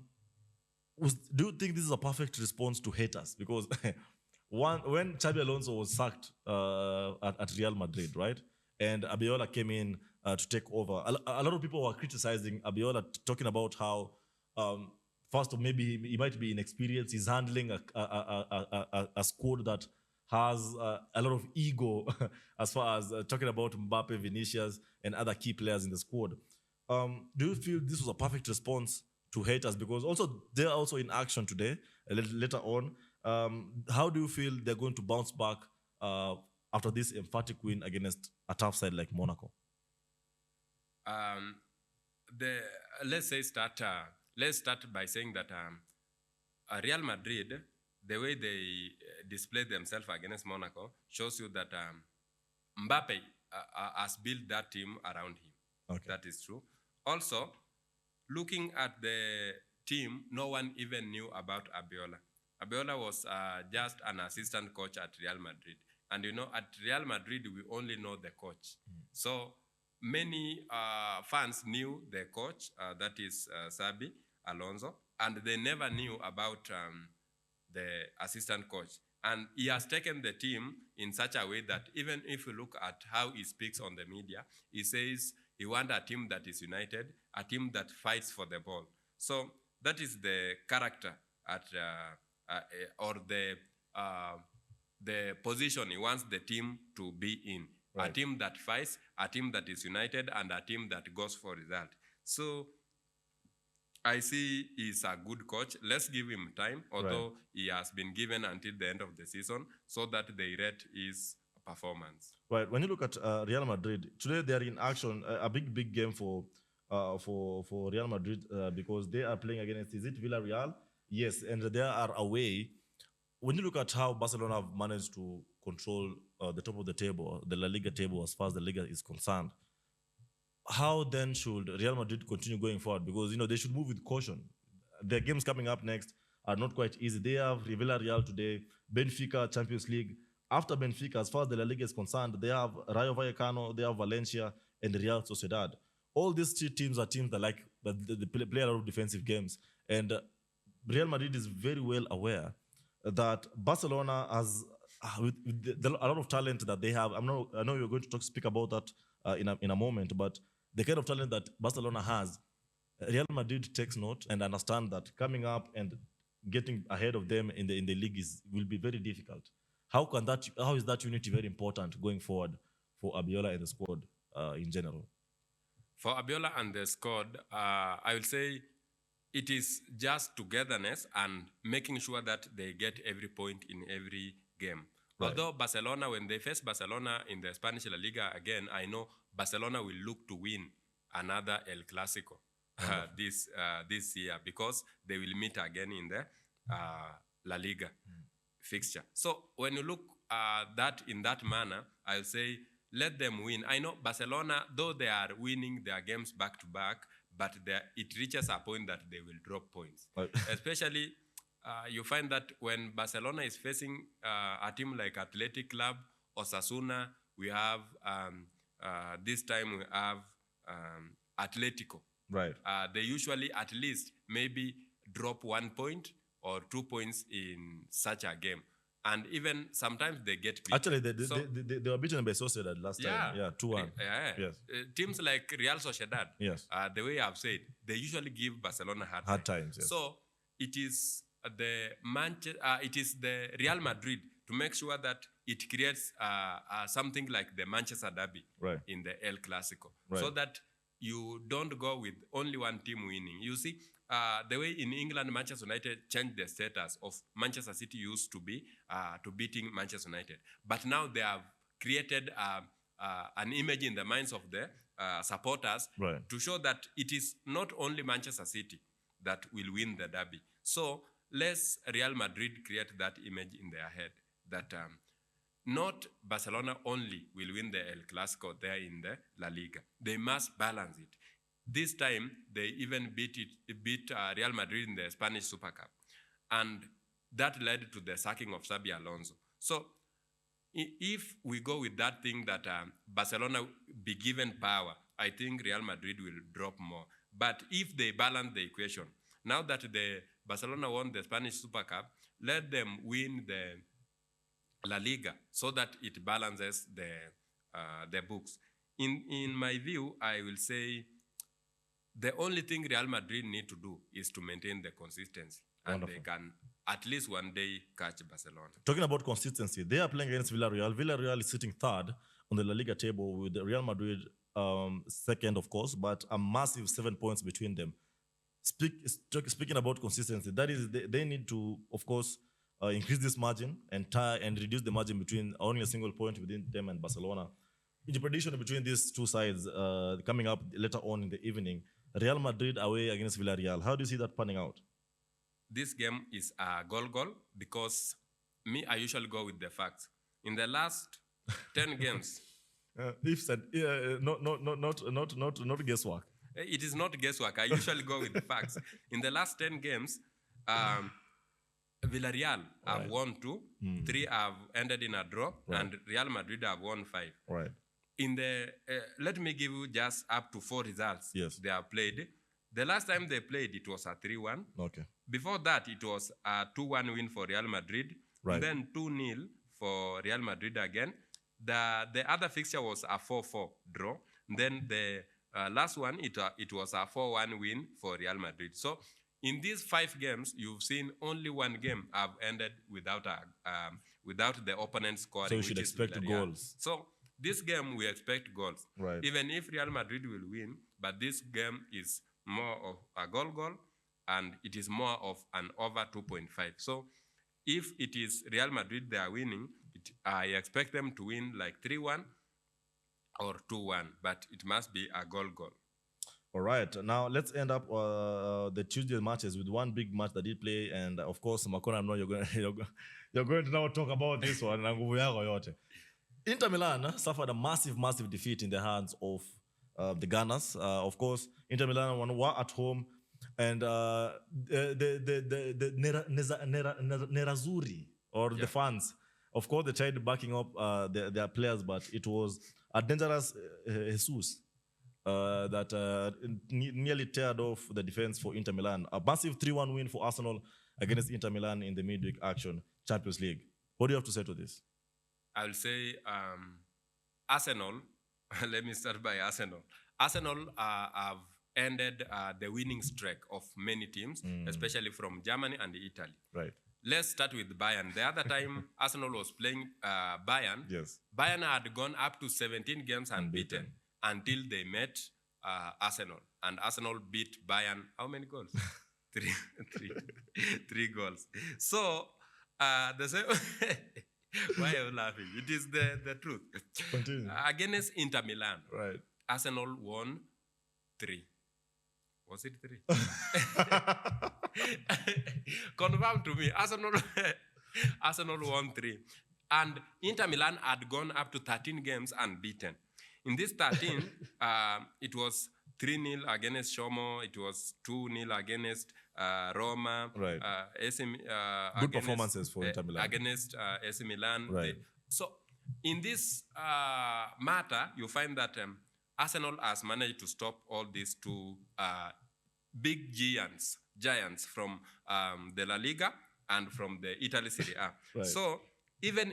Speaker 1: you think this is a perfect response to haters? Because when Xabi Alonso was sacked at Real Madrid, right? And Abiola came in to take over. A lot of people were criticizing Abiola, talking about how, first, maybe he might be inexperienced. He's handling a squad that has a lot of ego as far as talking about Mbappe, Vinicius, and other key players in the squad. Do you feel this was a perfect response to haters? Because also they're also in action today, later on. How do you feel they're going to bounce back after this emphatic win against a tough side like Monaco?
Speaker 2: Um, the let's start by saying that Real Madrid, the way they displayed themselves against Monaco, shows you that Mbappe has built that team around him.
Speaker 1: Okay.
Speaker 2: That is true. Also, looking at the team, no one even knew about Abiola. Abiola was just an assistant coach at Real Madrid. And at Real Madrid, we only know the coach. So many fans knew the coach, that is Xabi Alonso, and they never knew about the assistant coach. And he has taken the team in such a way that even if you look at how he speaks on the media, he says he wants a team that is united, a team that fights for the ball. So that is the character or the position he wants the team to be in. Right. A team that fights, a team that is united, and a team that goes for result. So I see he's a good coach. Let's give him time, although he has been given until the end of the season so that they rate his performance.
Speaker 1: Right. When you look at Real Madrid, today they are in action, a big game for Real Madrid because they are playing against, is it Villarreal? Yes, and they are away. When you look at how Barcelona have managed to control the top of the table, the La Liga table, as far as the Liga is concerned, how then should Real Madrid continue going forward? Because they should move with caution. Their games coming up next are not quite easy. They have Villarreal today, Benfica, Champions League. After Benfica, as far as the La Liga is concerned, they have Rayo Vallecano, they have Valencia, and Real Sociedad. All these three teams are teams that they play a lot of defensive games, and Real Madrid is very well aware that Barcelona has with a lot of talent that they have. I know you're going to speak about that in a moment, but the kind of talent that Barcelona has, Real Madrid takes note and understand that coming up and getting ahead of them in the league will be very difficult. How is that unity very important going forward for Abiola and the squad in general?
Speaker 2: For Abiola and the squad, I will say it is just togetherness and making sure that they get every point in every game. Right. Although Barcelona, when they face Barcelona in the Spanish La Liga again, I know Barcelona will look to win another El Clasico this year because they will meet again in the La Liga fixture. So when you look that in that manner, I'll say let them win. I know Barcelona, though they are winning their games back to back, but it reaches a point that they will drop points. Right. Especially, you find that when Barcelona is facing a team like Athletic Club, Osasuna, we have this time we have Atletico.
Speaker 1: Right.
Speaker 2: They usually at least maybe drop 1 point or 2 points in such a game. And even sometimes they get beaten.
Speaker 1: Actually, they were beaten by Sociedad last time. Yeah, 2-1.
Speaker 2: Yeah.
Speaker 1: Yes.
Speaker 2: Teams like Real Sociedad,
Speaker 1: yes.
Speaker 2: The way I've said, they usually give Barcelona hard times.
Speaker 1: Yes.
Speaker 2: So it is the Real Madrid to make sure that it creates something like the Manchester Derby in the El Clasico, so that you don't go with only one team winning. You see, the way in England, Manchester United changed the status of Manchester City used to be to beating Manchester United. But now they have created an image in the minds of the supporters to show that it is not only Manchester City that will win the derby. So let's Real Madrid create that image in their head that not Barcelona only will win the El Clasico there in the La Liga. They must balance it. This time, they even beat Real Madrid in the Spanish Super Cup. And that led to the sacking of Xabi Alonso. So if we go with that thing that Barcelona be given power, I think Real Madrid will drop more. But if they balance the equation, now that the Barcelona won the Spanish Super Cup, let them win the La Liga so that it balances the books. In my view, I will say the only thing Real Madrid need to do is to maintain the consistency. Wonderful. And they can at least one day catch Barcelona.
Speaker 1: Talking about consistency, they are playing against Villarreal. Villarreal is sitting third on the La Liga table with Real Madrid second, of course, but a massive 7 points between them. Speaking about consistency, that is, they need to, of course, increase this margin and tie and reduce the margin between only a single point within them and Barcelona. In the prediction between these two sides coming up later on in the evening, Real Madrid away against Villarreal. How do you see that panning out?
Speaker 2: This game is a goal because I usually go with the facts. In the last 10 games,
Speaker 1: If said, not guesswork.
Speaker 2: it is not guesswork. I usually go with the facts. In the last 10 games, Villarreal have won 2, 3 have ended in a draw, and Real Madrid have won 5.
Speaker 1: Right.
Speaker 2: In the let me give you just up to 4 results.
Speaker 1: Yes.
Speaker 2: They have played. The last time they played, it was a 3-1.
Speaker 1: Okay.
Speaker 2: Before that, it was a 2-1 win for Real Madrid.
Speaker 1: Right.
Speaker 2: Then 2-0 for Real Madrid again. The other fixture was a 4-4 draw. Then the last one, it was a 4-1 win for Real Madrid. So in these 5 games, you've seen only one game have ended without the opponent scoring.
Speaker 1: So you should
Speaker 2: which is
Speaker 1: expect
Speaker 2: Villarreal.
Speaker 1: goals.
Speaker 2: So this game, we expect goals.
Speaker 1: Right.
Speaker 2: Even if Real Madrid will win, but this game is more of a goal, and it is more of an over 2.5. So if it is Real Madrid they are winning, I expect them to win like 3-1 or 2-1, but it must be a goal.
Speaker 1: All right. Now let's end up the Tuesday matches with one big match that did play, and of course, Makona, I know you're going to now talk about this one. Na nguvu yako yote. Inter Milan suffered a massive defeat in the hands of the Gunners. Of course, Inter Milan were at home, and the Nerazzurri, or the fans, of course, they tried backing up their players, but it was a dangerous Jesus that nearly teared off the defense for Inter Milan. A massive 3-1 win for Arsenal against Inter Milan in the midweek action Champions League. What do you have to say to this?
Speaker 2: I will say Arsenal, let me start by Arsenal. Arsenal have ended the winning streak of many teams, especially from Germany and Italy.
Speaker 1: Right.
Speaker 2: Let's start with Bayern. The other time Arsenal was playing Bayern,
Speaker 1: Yes.
Speaker 2: Bayern had gone up to 17 games unbeaten until they met Arsenal. And Arsenal beat Bayern, how many goals? Three goals. So, the same... Why are you laughing? It is the truth.
Speaker 1: Continue.
Speaker 2: Against Inter Milan,
Speaker 1: Right.
Speaker 2: Arsenal won 3. Was it 3? Confirm to me. Arsenal won 3. And Inter Milan had gone up to 13 games unbeaten. In this 13, it was 3-0 against Como. It was 2-0 against Roma.
Speaker 1: Right. Good
Speaker 2: against,
Speaker 1: performances for Inter Milan.
Speaker 2: Against AC Milan.
Speaker 1: Right.
Speaker 2: So in this matter, you find that Arsenal has managed to stop all these 2 big giants from the La Liga and from the Italy Serie A.
Speaker 1: Right.
Speaker 2: So even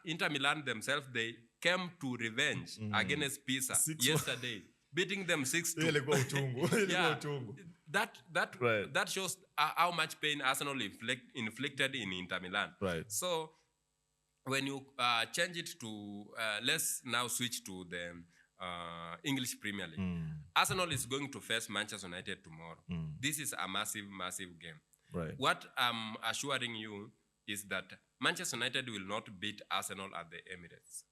Speaker 2: Inter Milan themselves, they came to revenge against Pisa
Speaker 1: 6-1.
Speaker 2: yesterday, beating them 6-2.
Speaker 1: Ilikuwa utungu.
Speaker 2: Yeah,
Speaker 1: utungu.
Speaker 2: that that shows how much pain Arsenal inflicted in Inter Milan.
Speaker 1: Right.
Speaker 2: So when you change it to, let's now switch to the English Premier League. Arsenal is going to face Manchester United tomorrow. This is a massive game.
Speaker 1: Right.
Speaker 2: What I'm assuring you is that Manchester United will not beat Arsenal at the Emirates.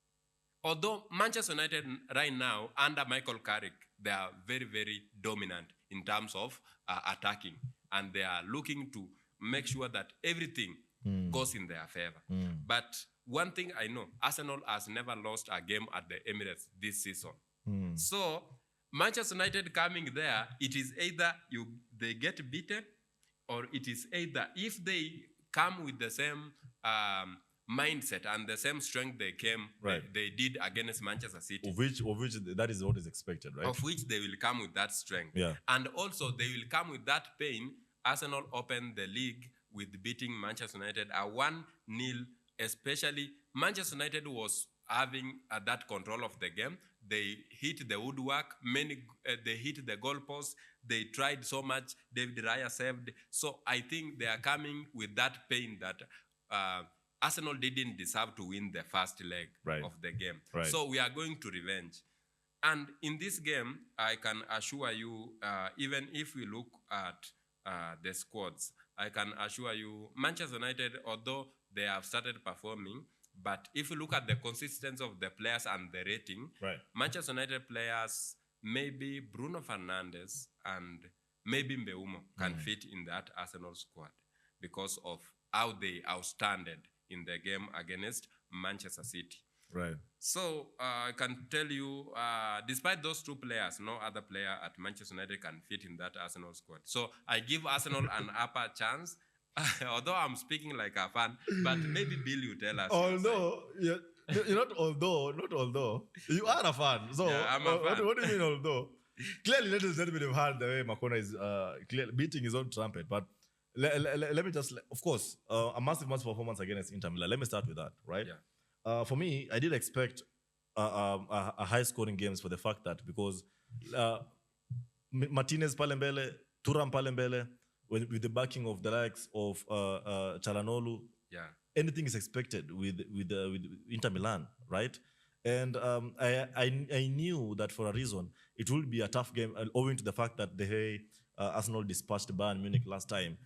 Speaker 2: Although Manchester United right now, under Michael Carrick, they are very dominant in terms of attacking. And they are looking to make sure that everything goes in their favor. But one thing I know, Arsenal has never lost a game at the Emirates this season. So Manchester United coming there, it is either they get beaten, or it is either if they come with the same mindset and the same strength they did against Manchester City.
Speaker 1: Of which that is what is expected, right?
Speaker 2: Of which they will come with that strength.
Speaker 1: Yeah.
Speaker 2: And also they will come with that pain. Arsenal opened the league with beating Manchester United a 1-0, especially Manchester United was having that control of the game. They hit the woodwork, they hit the goalpost, they tried so much, David Raya saved. So I think they are coming with that pain that Arsenal didn't deserve to win the first leg of the game.
Speaker 1: Right.
Speaker 2: So we are going to revenge. And in this game, I can assure you, even if we look at the squads, I can assure you, Manchester United, although they have started performing, but if you look at the consistency of the players and the rating,
Speaker 1: Right.
Speaker 2: Manchester United players, maybe Bruno Fernandes and maybe Mbeumo can fit in that Arsenal squad because of how they outstanded in the game against Manchester City.
Speaker 1: Right.
Speaker 2: So I can tell you, despite those two players, no other player at Manchester United can fit in that Arsenal squad. So I give Arsenal an upper chance, although I'm speaking like a fan, but maybe Bill, you tell us.
Speaker 1: Although, you're not although. You are a fan. So,
Speaker 2: Yeah, I'm a fan.
Speaker 1: What do you mean although? Clearly, ladies and gentlemen, have heard the way Makona is beating his own trumpet. But let me just, of course, a massive performance against Inter Milan. Let me start with that, right?
Speaker 2: Yeah.
Speaker 1: For me, I did expect a high-scoring games for the fact that because Martinez Palembele, Thuram Palembele, with the backing of the likes of Çalhanoğlu,
Speaker 2: Yeah.
Speaker 1: anything is expected with Inter Milan, right? And I knew that for a reason it would be a tough game, owing to the fact that the way Arsenal dispatched Bayern Munich last time.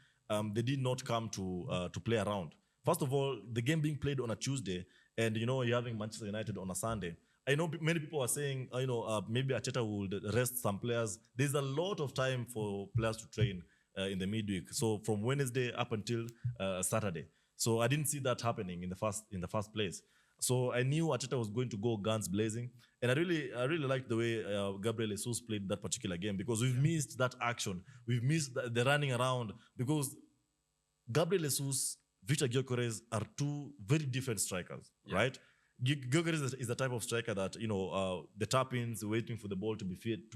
Speaker 1: They did not come to play around. First of all, the game being played on a Tuesday, and you're having Manchester United on a Sunday. I know many people are saying, maybe Arteta would rest some players. There's a lot of time for players to train in the midweek. So from Wednesday up until Saturday. So I didn't see that happening in the first place. So I knew Arteta was going to go guns blazing, and I really liked the way Gabriel Jesus played that particular game, because we've missed that action, we've missed the running around, because Gabriel Jesus, Victor Gyökeres are two very different strikers, right? Gyökeres is the type of striker that the tap-ins, waiting for the ball to be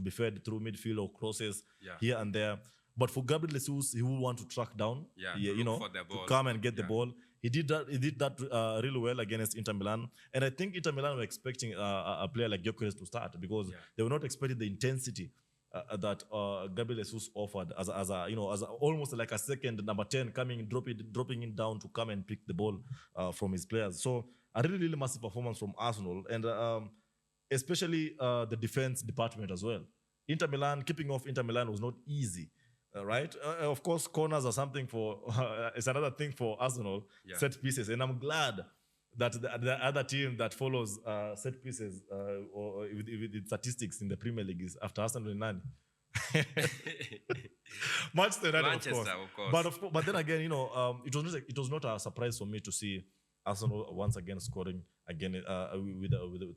Speaker 1: fed through midfield or crosses here and there. But for Gabriel Jesus, he will want to track down, to come and get the ball. He did that really well against Inter Milan, and I think Inter Milan were expecting a player like Gyökeres to start, because they were not expecting the intensity that Gabriel Jesus offered as almost like a second number 10 dropping in down to come and pick the ball from his players. So a really massive performance from Arsenal, and especially the defense department as well. Keeping off Inter Milan was not easy. Right? Of course, corners are something it's another thing for Arsenal, set pieces. And I'm glad that the other team that follows set pieces or with statistics in the Premier League is after Arsenal in 9. Manchester United, of course. But then again, it was not a surprise for me to see Arsenal once again scoring again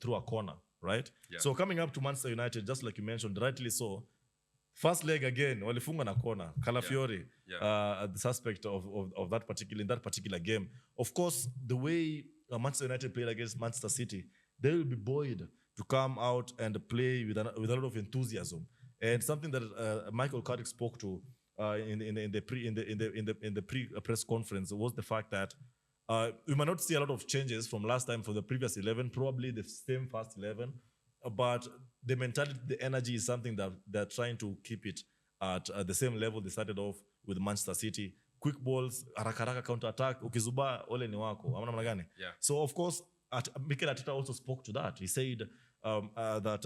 Speaker 1: through a corner, right? Yeah. So coming up to Manchester United, just like you mentioned, rightly so, first leg again, walifunga na corner. Calafiori, the suspect of that particular game. Of course, the way Manchester United played against Manchester City, they will be buoyed to come out and play with a lot of enthusiasm. And something that Michael Carrick spoke to in the pre-press conference was the fact that we might not see a lot of changes from last time for the previous 11, probably the same first 11. But the mentality, the energy is something that they're trying to keep it at the same level they started off with Manchester City. Quick balls, haraka counter-attack, ukizuba, ole ni wako. So, of course, Mikel Arteta also spoke to that. He said that,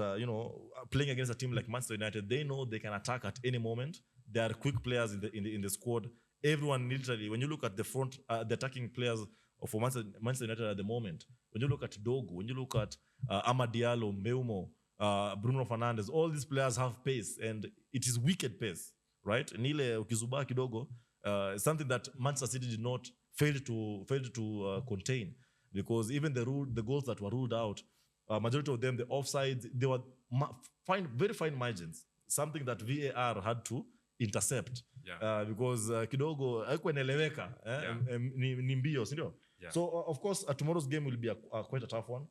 Speaker 1: playing against a team like Manchester United, they know they can attack at any moment. There are quick players in the squad. Everyone literally, when you look at the front, the attacking players for Manchester United at the moment, when you look at Dogu, when you look at Amad Diallo, Mbeumo, Bruno Fernandes, all these players have pace, and it is wicked pace, right? Nile ukizuba kidogo, something that Manchester City did not fail to contain, because even the goals that were ruled out, majority of them, the offsides, they were very fine margins, something that VAR had to intercept. Because kidogo haikuwa inaeleweka ni mbio, si ndio? So of course tomorrow's game will be quite a tough one.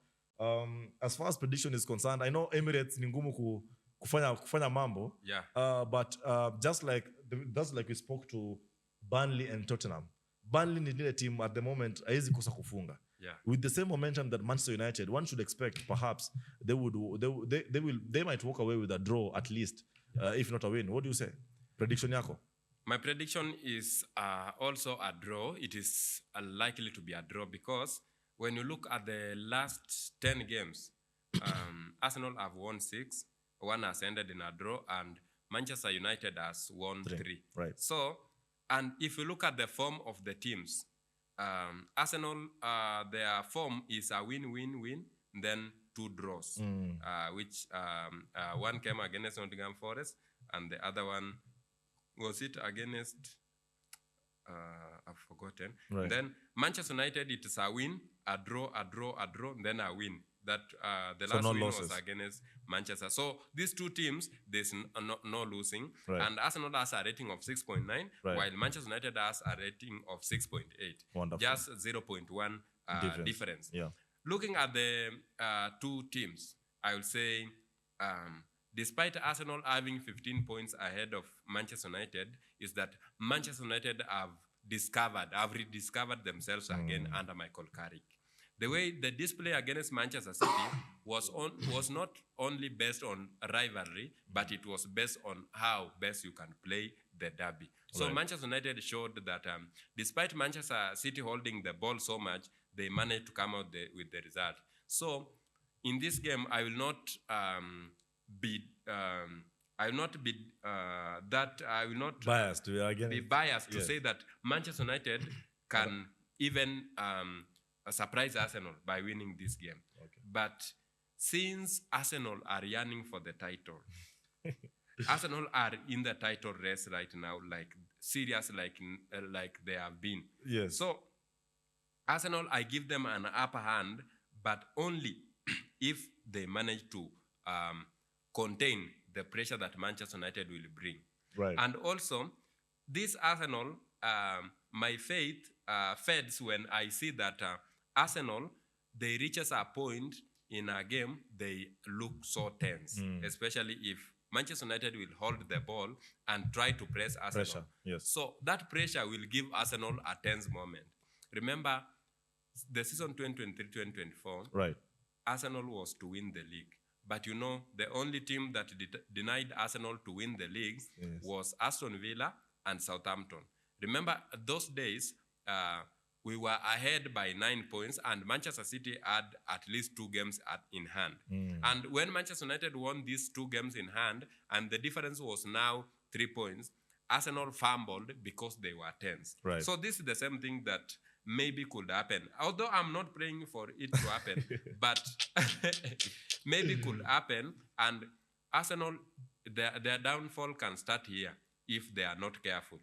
Speaker 1: As far as prediction is concerned, I know Emirates ni ngumu kufanya mambo, but just like we spoke to Burnley and Tottenham, Burnley ni ile team at the moment haiwezi kosa kufunga. With the same momentum that Manchester United, one should expect perhaps they might walk away with a draw at least, if not a win. What do you say? Prediction yako?
Speaker 2: My prediction is also a draw. It is likely to be a draw, because when you look at the last 10 games, Arsenal have won 6, one has ended in a draw, and Manchester United has won 3.
Speaker 1: Right.
Speaker 2: So, and if you look at the form of the teams, Arsenal, their form is a win-win-win, then 2 draws, which one came against Nottingham Forest, and the other one was it against, I've forgotten.
Speaker 1: Right.
Speaker 2: Then Manchester United, it is a win, a draw, then a win. That the
Speaker 1: So
Speaker 2: last
Speaker 1: no
Speaker 2: win
Speaker 1: losses.
Speaker 2: was against Manchester. So these two teams, there's no losing.
Speaker 1: Right.
Speaker 2: And Arsenal has a rating of 6.9,
Speaker 1: Right.
Speaker 2: while Manchester United has a rating of 6.8.
Speaker 1: Wonderful.
Speaker 2: Just 0.1 difference.
Speaker 1: Yeah.
Speaker 2: Looking at the two teams, I would say, despite Arsenal having 15 points ahead of Manchester United, is that Manchester United have rediscovered themselves again under Michael Carrick. The way the display against Manchester City was not only based on rivalry, but it was based on how best you can play the derby. So
Speaker 1: Right.
Speaker 2: Manchester United showed that despite Manchester City holding the ball so much, they managed to come out with the result. So in this game, I will not be
Speaker 1: Biased. We are again.
Speaker 2: be biased to
Speaker 1: Yes.
Speaker 2: say that Manchester United can even surprise Arsenal by winning this game.
Speaker 1: Okay.
Speaker 2: But since Arsenal are yearning for the title, Arsenal are in the title race right now, like serious, like they have been.
Speaker 1: Yes.
Speaker 2: So Arsenal, I give them an upper hand, but only if they manage to contain the pressure that Manchester United will bring.
Speaker 1: Right.
Speaker 2: And also, this Arsenal, my faith fades when I see that Arsenal, they reaches a point in a game, they look so tense, especially if Manchester United will hold the ball and try to press Arsenal.
Speaker 1: Pressure. Yes.
Speaker 2: So that pressure will give Arsenal a tense moment. Remember, the season 2023-2024,
Speaker 1: Right.
Speaker 2: Arsenal was to win the league. But you know, the only team that denied Arsenal to win the league was Aston Villa and Southampton. Remember, those days, we were ahead by 9 points, and Manchester City had at least 2 games in hand. And when Manchester United won these 2 games in hand, and the difference was now 3 points, Arsenal fumbled because they were tense.
Speaker 1: Right.
Speaker 2: So this is the same thing that maybe could happen. Although I'm not praying for it to happen, but maybe could happen. And Arsenal, their downfall can start here if they are not careful.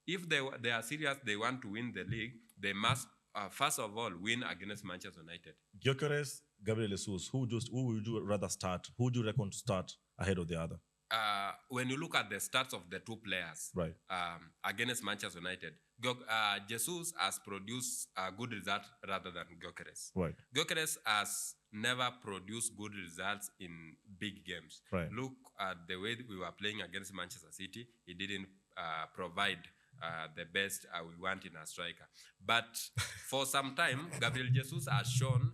Speaker 2: If they are serious, they want to win the league, they must, first of all, win against Manchester United.
Speaker 1: Gyökeres, Gabriel Jesus, who would you rather start? Who do you reckon to start ahead of the other?
Speaker 2: When you look at the stats of the two players
Speaker 1: Right.
Speaker 2: against Manchester United, Jesus has produced a good result rather than Gyökeres.
Speaker 1: Right.
Speaker 2: Gyökeres has never produced good results in big games.
Speaker 1: Right.
Speaker 2: Look at the way we were playing against Manchester City. He didn't provide the best we want in a striker. But for some time, Gabriel Jesus has shown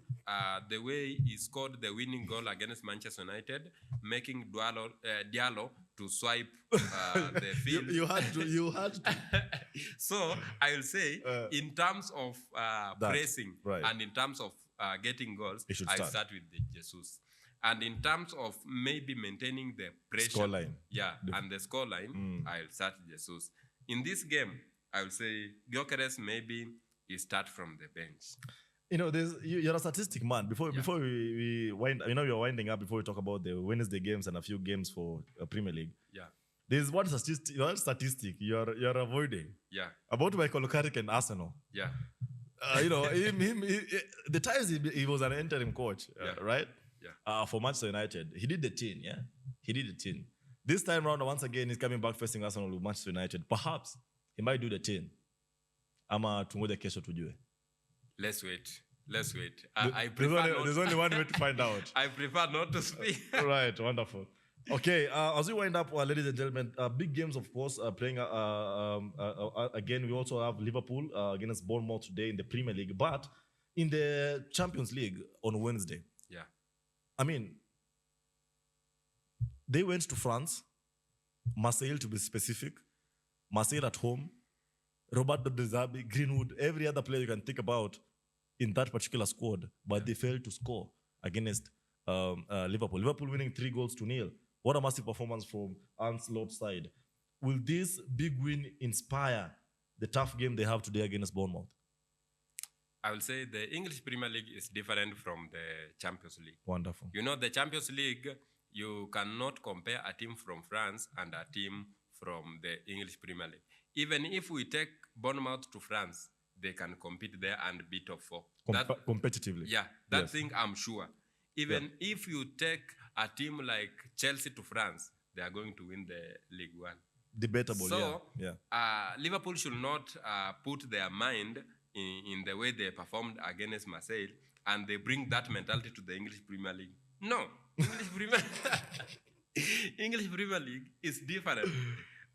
Speaker 2: the way he scored the winning goal against Manchester United, making Diallo to swipe the field.
Speaker 1: You had to.
Speaker 2: So I will say, in terms of pressing
Speaker 1: right.
Speaker 2: and in terms of getting goals,
Speaker 1: He should
Speaker 2: I
Speaker 1: start.
Speaker 2: start with the Jesus. And in terms of maybe maintaining the pressure,
Speaker 1: Scoreline.
Speaker 2: yeah, and the scoreline, I'll start Jesus. In this game, I will say Gyökeres maybe he start from the bench.
Speaker 1: You know, you're a statistic man. Before we wind, we are winding up. Before we talk about the Wednesday games and a few games for Premier League,
Speaker 2: Yeah,
Speaker 1: there's one statistic you're avoiding
Speaker 2: yeah,
Speaker 1: about Michael Carrick and Arsenal.
Speaker 2: yeah,
Speaker 1: You know, the times he was an interim coach,
Speaker 2: Yeah.
Speaker 1: right?
Speaker 2: Yeah.
Speaker 1: For Manchester United, he did the 10, yeah? He did the 10. This time round, once again, he's coming back facing Arsenal with Manchester United. Perhaps he might do the 10. Ama tungoja kesho tujue.
Speaker 2: Let's wait. I prefer
Speaker 1: There's only one way to find out.
Speaker 2: I prefer not to speak.
Speaker 1: Right, wonderful. Okay, as we wind up, ladies and gentlemen, big games, of course, playing again. We also have Liverpool against Bournemouth today in the Premier League, but in the Champions League on Wednesday.
Speaker 2: Yeah,
Speaker 1: I mean, they went to France, Marseille to be specific, Marseille at home, Roberto De Zerbi, Greenwood, every other player you can think about in that particular squad, but they failed to score against Liverpool. Liverpool winning 3-0. What a massive performance from Ancelot's side. Will this big win inspire the tough game they have today against Bournemouth?
Speaker 2: I will say the English Premier League is different from the Champions League.
Speaker 1: Wonderful.
Speaker 2: You know, the Champions League, you cannot compare a team from France and a team from the English Premier League. Even if we take Bournemouth to France, they can compete there and beat top four.
Speaker 1: Competitively.
Speaker 2: Yeah, that thing I'm sure. Even if you take a team like Chelsea to France, they are going to win the League One.
Speaker 1: Debatable,
Speaker 2: So,
Speaker 1: yeah.
Speaker 2: Liverpool should not put their mind in the way they performed against Marseille, and they bring that mentality to the English Premier League. No, English Premier League is different.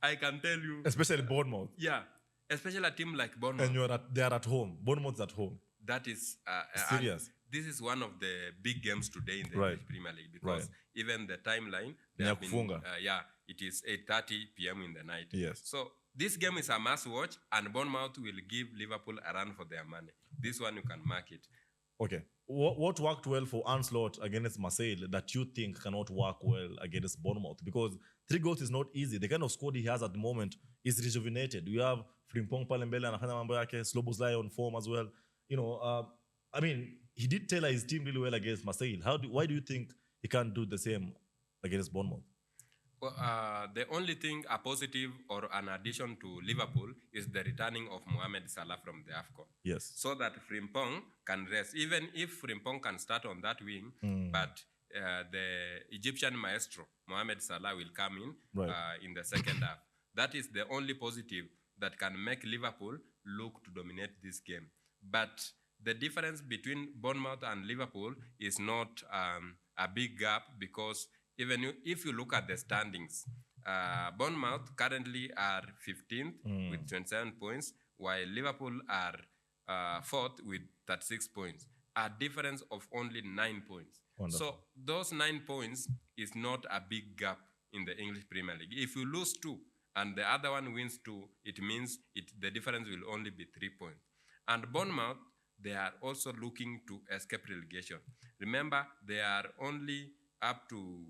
Speaker 2: I can tell you.
Speaker 1: Especially Bournemouth.
Speaker 2: Yeah, especially a team like Bournemouth.
Speaker 1: And they are at home. Bournemouth's at home.
Speaker 2: That is
Speaker 1: serious.
Speaker 2: This is one of the big games today in the
Speaker 1: Right.
Speaker 2: English Premier League because even the timeline, they
Speaker 1: Ni ya
Speaker 2: have been,
Speaker 1: kufunga.
Speaker 2: it is 8:30 p.m. in the night.
Speaker 1: Yes.
Speaker 2: So this game is a must watch, and Bournemouth will give Liverpool a run for their money. This one you can mark it.
Speaker 1: Okay. What worked well for Ancelot against Marseille that you think cannot work well against Bournemouth? Because 3 goals is not easy. The kind of squad he has at the moment is rejuvenated. We have Frimpong Palembele anafanya mambo yake, Szoboszlai on form as well. You know, I mean, he did tailor his team really well against Marseille. Why do you think he can't do the same against Bournemouth?
Speaker 2: Well, the only thing a positive or an addition to Liverpool is the returning of Mohamed Salah from the AFCON.
Speaker 1: Yes.
Speaker 2: So that Frimpong can rest. Even if Frimpong can start on that wing, but the Egyptian maestro, Mohamed Salah, will come in the second half. That is the only positive that can make Liverpool look to dominate this game. But the difference between Bournemouth and Liverpool is not a big gap because even if you look at the standings, Bournemouth currently are 15th with 27 points, while Liverpool are 4th with 36 points, a difference of only 9 points.
Speaker 1: Wonderful.
Speaker 2: So those 9 points is not a big gap in the English Premier League. If you lose 2 and the other one wins 2, it means the difference will only be 3 points. And Bournemouth, they are also looking to escape relegation. Remember, they are only up to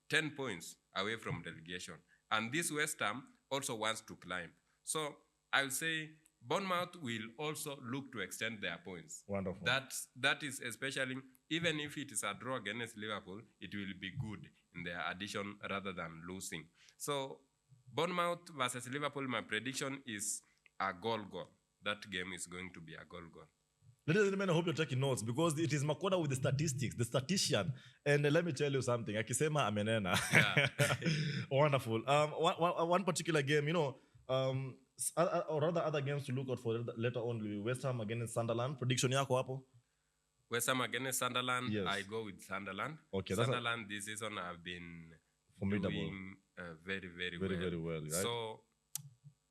Speaker 2: 10 points away from relegation. And this West Ham also wants to climb. So I will say Bournemouth will also look to extend their points.
Speaker 1: Wonderful.
Speaker 2: That is especially, even if it is a draw against Liverpool, it will be good in their addition rather than losing. So Bournemouth versus Liverpool, my prediction is a goal. That game is going to be a goal.
Speaker 1: Ladies and gentlemen, I hope you're taking notes because it is Makoda with the statistics, the statistician. And let me tell you something. Akisema amenena.
Speaker 2: Yeah.
Speaker 1: Wonderful. One particular game, you know, or rather other games to look out for later on. West Ham against Sunderland. Prediction yako hapo?
Speaker 2: West Ham against Sunderland,
Speaker 1: Yes.
Speaker 2: I go with Sunderland.
Speaker 1: Okay,
Speaker 2: Sunderland this season have been
Speaker 1: Formidable.
Speaker 2: doing very, very,
Speaker 1: Very well, right?
Speaker 2: So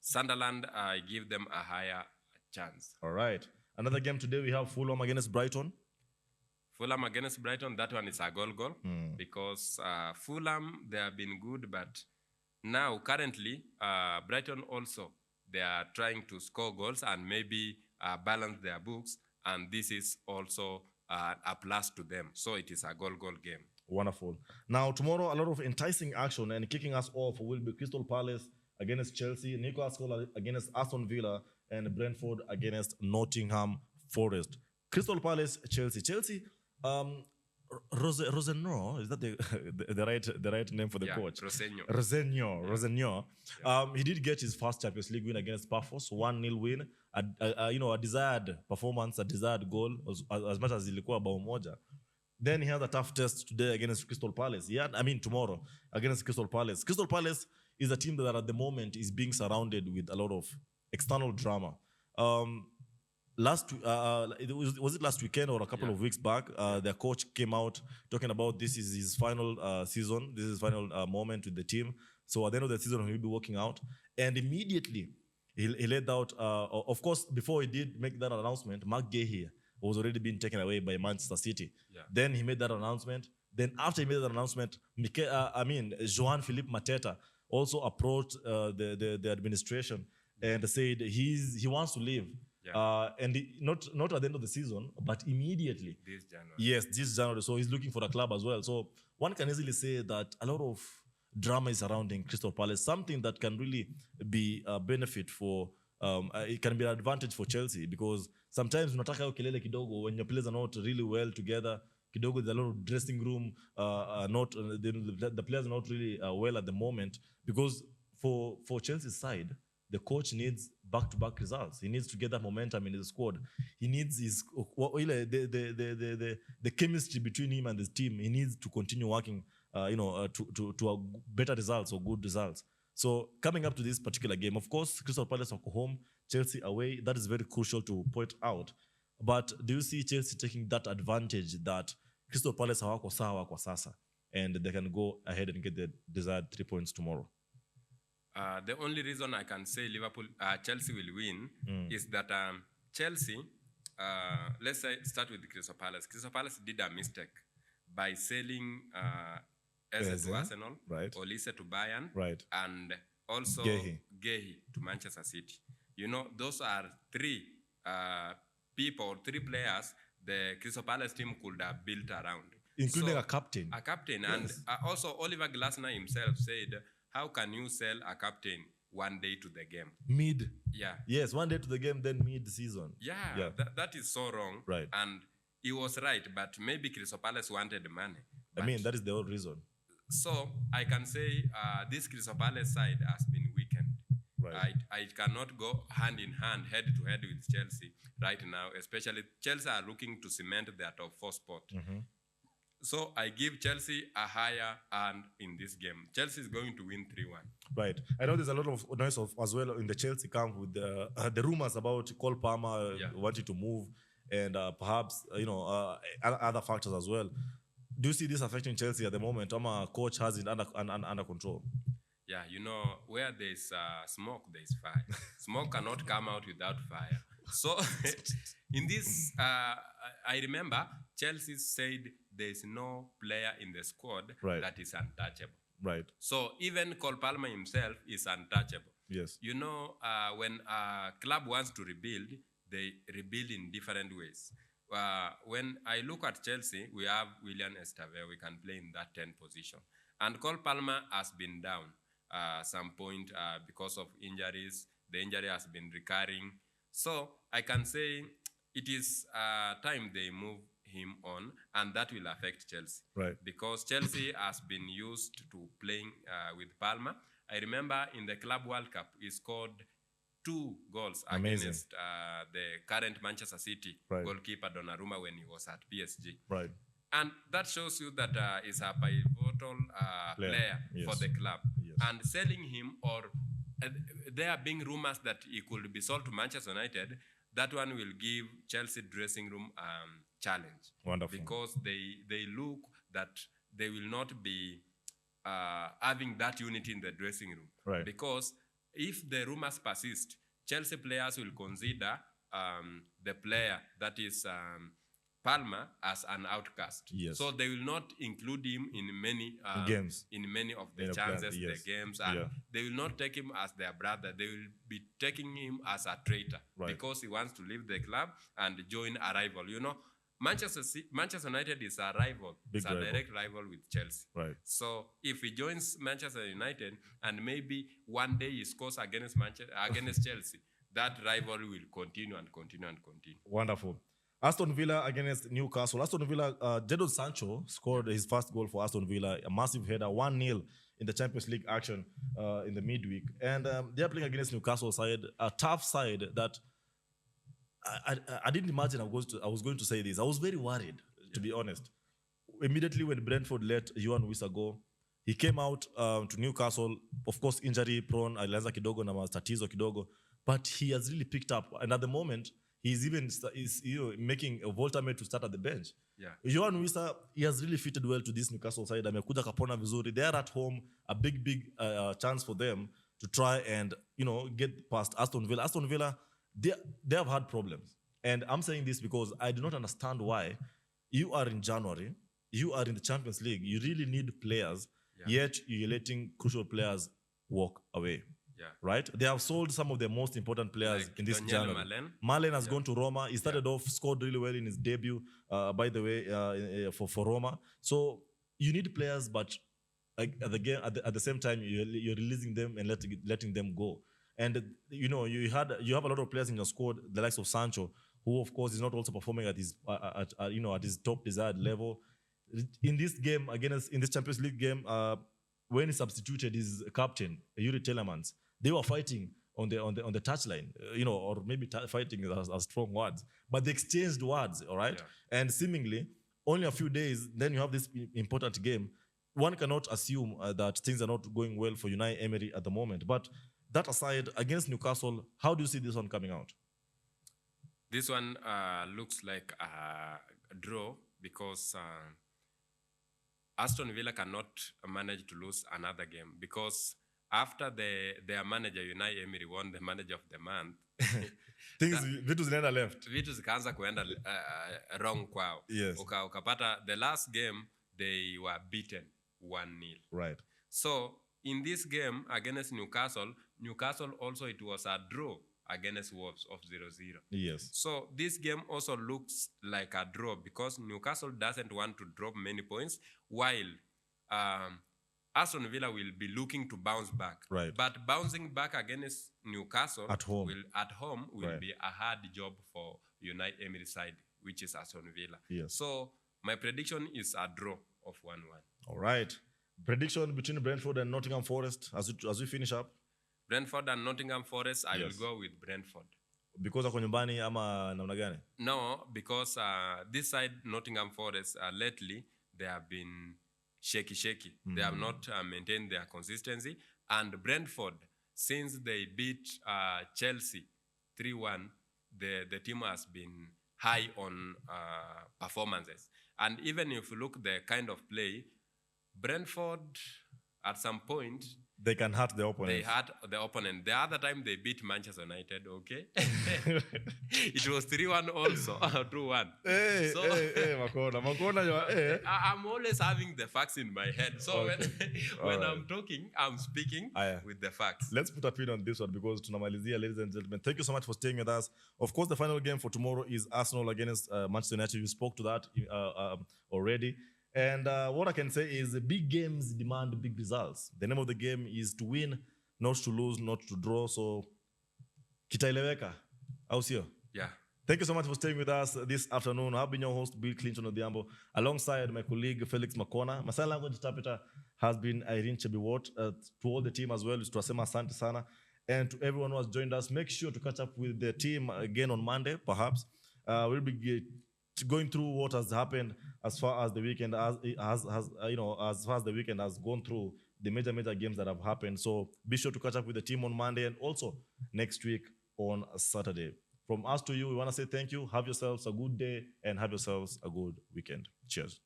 Speaker 2: Sunderland, I give them a higher chance.
Speaker 1: All right. Another game today, we have Fulham against Brighton.
Speaker 2: Fulham against Brighton, that one is a goal because Fulham, they have been good, but now currently Brighton also, they are trying to score goals and maybe balance their books, and this is also a plus to them. So it is a goal game.
Speaker 1: Wonderful. Now, tomorrow, a lot of enticing action, and kicking us off will be Crystal Palace against Chelsea, Newcastle against Aston Villa, and Brentford against Nottingham Forest. Crystal Palace, Chelsea. Chelsea, Rosenio, is that the right name for the coach? Rosenio. He did get his first Champions League win against Pafos, 1-0 win. A desired performance, a desired goal, as much as ilikuwa bao moja. Then he has a tough test today against Crystal Palace. Tomorrow against Crystal Palace. Crystal Palace is a team that at the moment is being surrounded with a lot of external drama. Was it last weekend or a couple of weeks back? Their coach came out talking about this is his final season. This is his final moment with the team. So at the end of the season, he'll be working out. And immediately, he laid out, of course, before he did make that announcement, Mark Gahey was already being taken away by Manchester City. Yeah. Then he made that announcement. Then after he made that announcement, João-Philippe Mateta also approached the administration and said he wants to leave. and not at the end of the season, but immediately.
Speaker 2: This January.
Speaker 1: Yes, this January. So he's looking for a club as well. So one can easily say that a lot of drama is surrounding Crystal Palace, something that can really be a benefit for. It can be an advantage for Chelsea because sometimes unataka hiyo kelele kidogo when your players are not really well together. Kidogo, there's a lot of dressing room, the players are not really well at the moment because for Chelsea's side, the coach needs back-to-back results. He needs to get that momentum in his squad. He needs the chemistry between him and his team. He needs to continue working, to better results or good results. So coming up to this particular game, of course, Crystal Palace are home, Chelsea away. That is very crucial to point out. But do you see Chelsea taking that advantage that Crystal Palace hawako sawa kwa sasa and they can go ahead and get the desired 3 points tomorrow?
Speaker 2: The only reason I can say Chelsea will win is that Chelsea, let's say start with Crystal Palace. Crystal Palace did a mistake by selling Eze to Arsenal,
Speaker 1: right.
Speaker 2: Olise to Bayern,
Speaker 1: right.
Speaker 2: and also
Speaker 1: Gehi
Speaker 2: to Manchester City. Those are three players the Crystal Palace team could have built around.
Speaker 1: Including a captain.
Speaker 2: A captain.
Speaker 1: Yes.
Speaker 2: And also Oliver Glasner himself said, how can you sell a captain one day to the game?
Speaker 1: Mid.
Speaker 2: Yeah.
Speaker 1: Yes, one day to the game, then mid-season.
Speaker 2: Yeah. That is so wrong.
Speaker 1: Right.
Speaker 2: And he was right, but maybe Crystal Palace wanted money.
Speaker 1: That is the whole reason.
Speaker 2: So I can say this Crystal Palace side has been weakened.
Speaker 1: Right.
Speaker 2: I cannot go hand in hand, head to head with Chelsea right now, especially Chelsea are looking to cement their top 4 spot.
Speaker 1: Mm-hmm.
Speaker 2: So I give Chelsea a higher hand in this game. Chelsea is going to win 3-1.
Speaker 1: Right. I know there's a lot of noise as well in the Chelsea camp with the rumors about Cole Palmer wanting to move and perhaps other factors as well. Do you see this affecting Chelsea at the moment? Our coach has it under control.
Speaker 2: Yeah, where there's smoke, there's fire. Smoke cannot come out without fire. So in this, I remember Chelsea said there's no player in the squad that is untouchable.
Speaker 1: Right. So
Speaker 2: even Cole Palmer himself is untouchable.
Speaker 1: Yes.
Speaker 2: When a club wants to rebuild, they rebuild in different ways. When I look at Chelsea, we have William Esteve. We can play in that 10 position. And Cole Palmer has been down some point because of injuries. The injury has been recurring. So I can say it is time they move him on, and that will affect Chelsea.
Speaker 1: Right.
Speaker 2: Because Chelsea has been used to playing with Palmer. I remember in the Club World Cup, he scored 2 goals against the current Manchester City goalkeeper Donnarumma when he was at PSG.
Speaker 1: Right.
Speaker 2: And that shows you that he's a pivotal player for the club.
Speaker 1: Yes.
Speaker 2: And selling him, or there being rumors that he could be sold to Manchester United, that one will give Chelsea dressing room challenge.
Speaker 1: Wonderful.
Speaker 2: Because they look that they will not be having that unity in the dressing room.
Speaker 1: Right.
Speaker 2: Because if the rumors persist, Chelsea players will consider the player that is Palmer as an outcast.
Speaker 1: Yes.
Speaker 2: So they will not include him in many
Speaker 1: games,
Speaker 2: in many of the chances, the games, and they will not take him as their brother. They will be taking him as a traitor because he wants to leave the club and join a rival. Manchester United is a rival. It's a direct rival with Chelsea.
Speaker 1: Right.
Speaker 2: So if he joins Manchester United and maybe one day he scores against Chelsea, that rivalry will continue and continue and continue.
Speaker 1: Wonderful. Aston Villa against Newcastle. Aston Villa, Jadon Sancho scored his first goal for Aston Villa, a massive header, 1-0 in the Champions League action in the midweek. And they are playing against Newcastle side, a tough side that I didn't imagine I was going to say this. I was very worried, to be honest. Immediately when Brentford let Yohan Wissa go, he came out to Newcastle, of course, injury prone, alianza kidogo na matatizo kidogo, but he has really picked up. And at the moment, he's even making a Voltamate to start at the bench.
Speaker 2: Yeah.
Speaker 1: Yohan Wissa, he has really fitted well to this Newcastle side. Amekuja kapona vizuri. They are at home, a big chance for them to try and get past Aston Villa. Aston Villa, they have had problems. And I'm saying this because I do not understand why you are in January, you are in the Champions League, you really need players, yet you're letting crucial players walk away.
Speaker 2: Yeah.
Speaker 1: right? They have sold some of their most important players
Speaker 2: Like
Speaker 1: in this
Speaker 2: Daniel
Speaker 1: January.
Speaker 2: Malen.
Speaker 1: Malen has gone to Roma. He started off, scored really well in his debut, by the way, for Roma. So you need players, but like at the same time, you're releasing them and letting them go. And you have a lot of players in your squad, the likes of Sancho, who of course is not also performing at his at his top desired level. In this game against in this Champions League game, when he substituted his captain Yuri Telemans, they were fighting on the touchline, or maybe fighting are strong words, but they exchanged words, all right.
Speaker 2: Yeah.
Speaker 1: And seemingly only a few days, then you have this important game. One cannot assume that things are not going well for Unai Emery at the moment. But that aside, against Newcastle, how do you see this one coming out?
Speaker 2: This one looks like a draw because Aston Villa cannot manage to lose another game because after their manager Unai Emery won the manager of the month,
Speaker 1: vitu zinaenda left.
Speaker 2: Vitu zikaanza kuenda wrong kwao.
Speaker 1: Yes.
Speaker 2: Ukapata the last game they were beaten 1-0.
Speaker 1: Right.
Speaker 2: So in this game against Newcastle also it was a draw against Wolves of 0-0.
Speaker 1: Yes.
Speaker 2: So this game also looks like a draw because Newcastle doesn't want to drop many points while Aston Villa will be looking to bounce back.
Speaker 1: Right.
Speaker 2: But bouncing back against Newcastle
Speaker 1: at home
Speaker 2: will
Speaker 1: right.
Speaker 2: be a hard job for Unai Emery side, which is Aston Villa.
Speaker 1: Yes.
Speaker 2: So my prediction is a draw of 1-1.
Speaker 1: All right. Prediction between Brentford and Nottingham Forest as we finish up.
Speaker 2: Brentford and Nottingham Forest, I will go with Brentford.
Speaker 1: Because ako nyumbani ama namna gani?
Speaker 2: No, because this side Nottingham Forest lately they have been shaky. They have not maintained their consistency. And Brentford, since they beat Chelsea 3-1, the team has been high on performances. And even if you look the kind of play, Brentford at some point
Speaker 1: they can hurt the opponent.
Speaker 2: They hurt the opponent. The other time they beat Manchester United, okay? It was 3-1 also, 2-1.
Speaker 1: Hey, Makona,
Speaker 2: I'm always having the facts in my head. So when I'm talking, I'm speaking with the facts.
Speaker 1: Let's put a pin on this one because tunamalizia, ladies and gentlemen. Thank you so much for staying with us. Of course, the final game for tomorrow is Arsenal against Manchester United. You spoke to that already. And what I can say is big games demand big results. The name of the game is to win, not to lose, not to draw. So, kitaeleweka. Au sio?
Speaker 2: Yeah.
Speaker 1: Thank you so much for staying with us this afternoon. I've been your host, Bill Clinton Odhiambo, alongside my colleague, Felix Makona. My sign language interpreter has been Irene Chebiwot. To all the team as well, Tuasema Asante Sana. And to everyone who has joined us, make sure to catch up with the team again on Monday, perhaps. We'll be going through what has happened as far as the weekend as far as the weekend has gone through, the major games that have happened. So be sure to catch up with the team on Monday and also next week on Saturday. From us to you, we want to say thank you. Have yourselves a good day and have yourselves a good weekend. Cheers.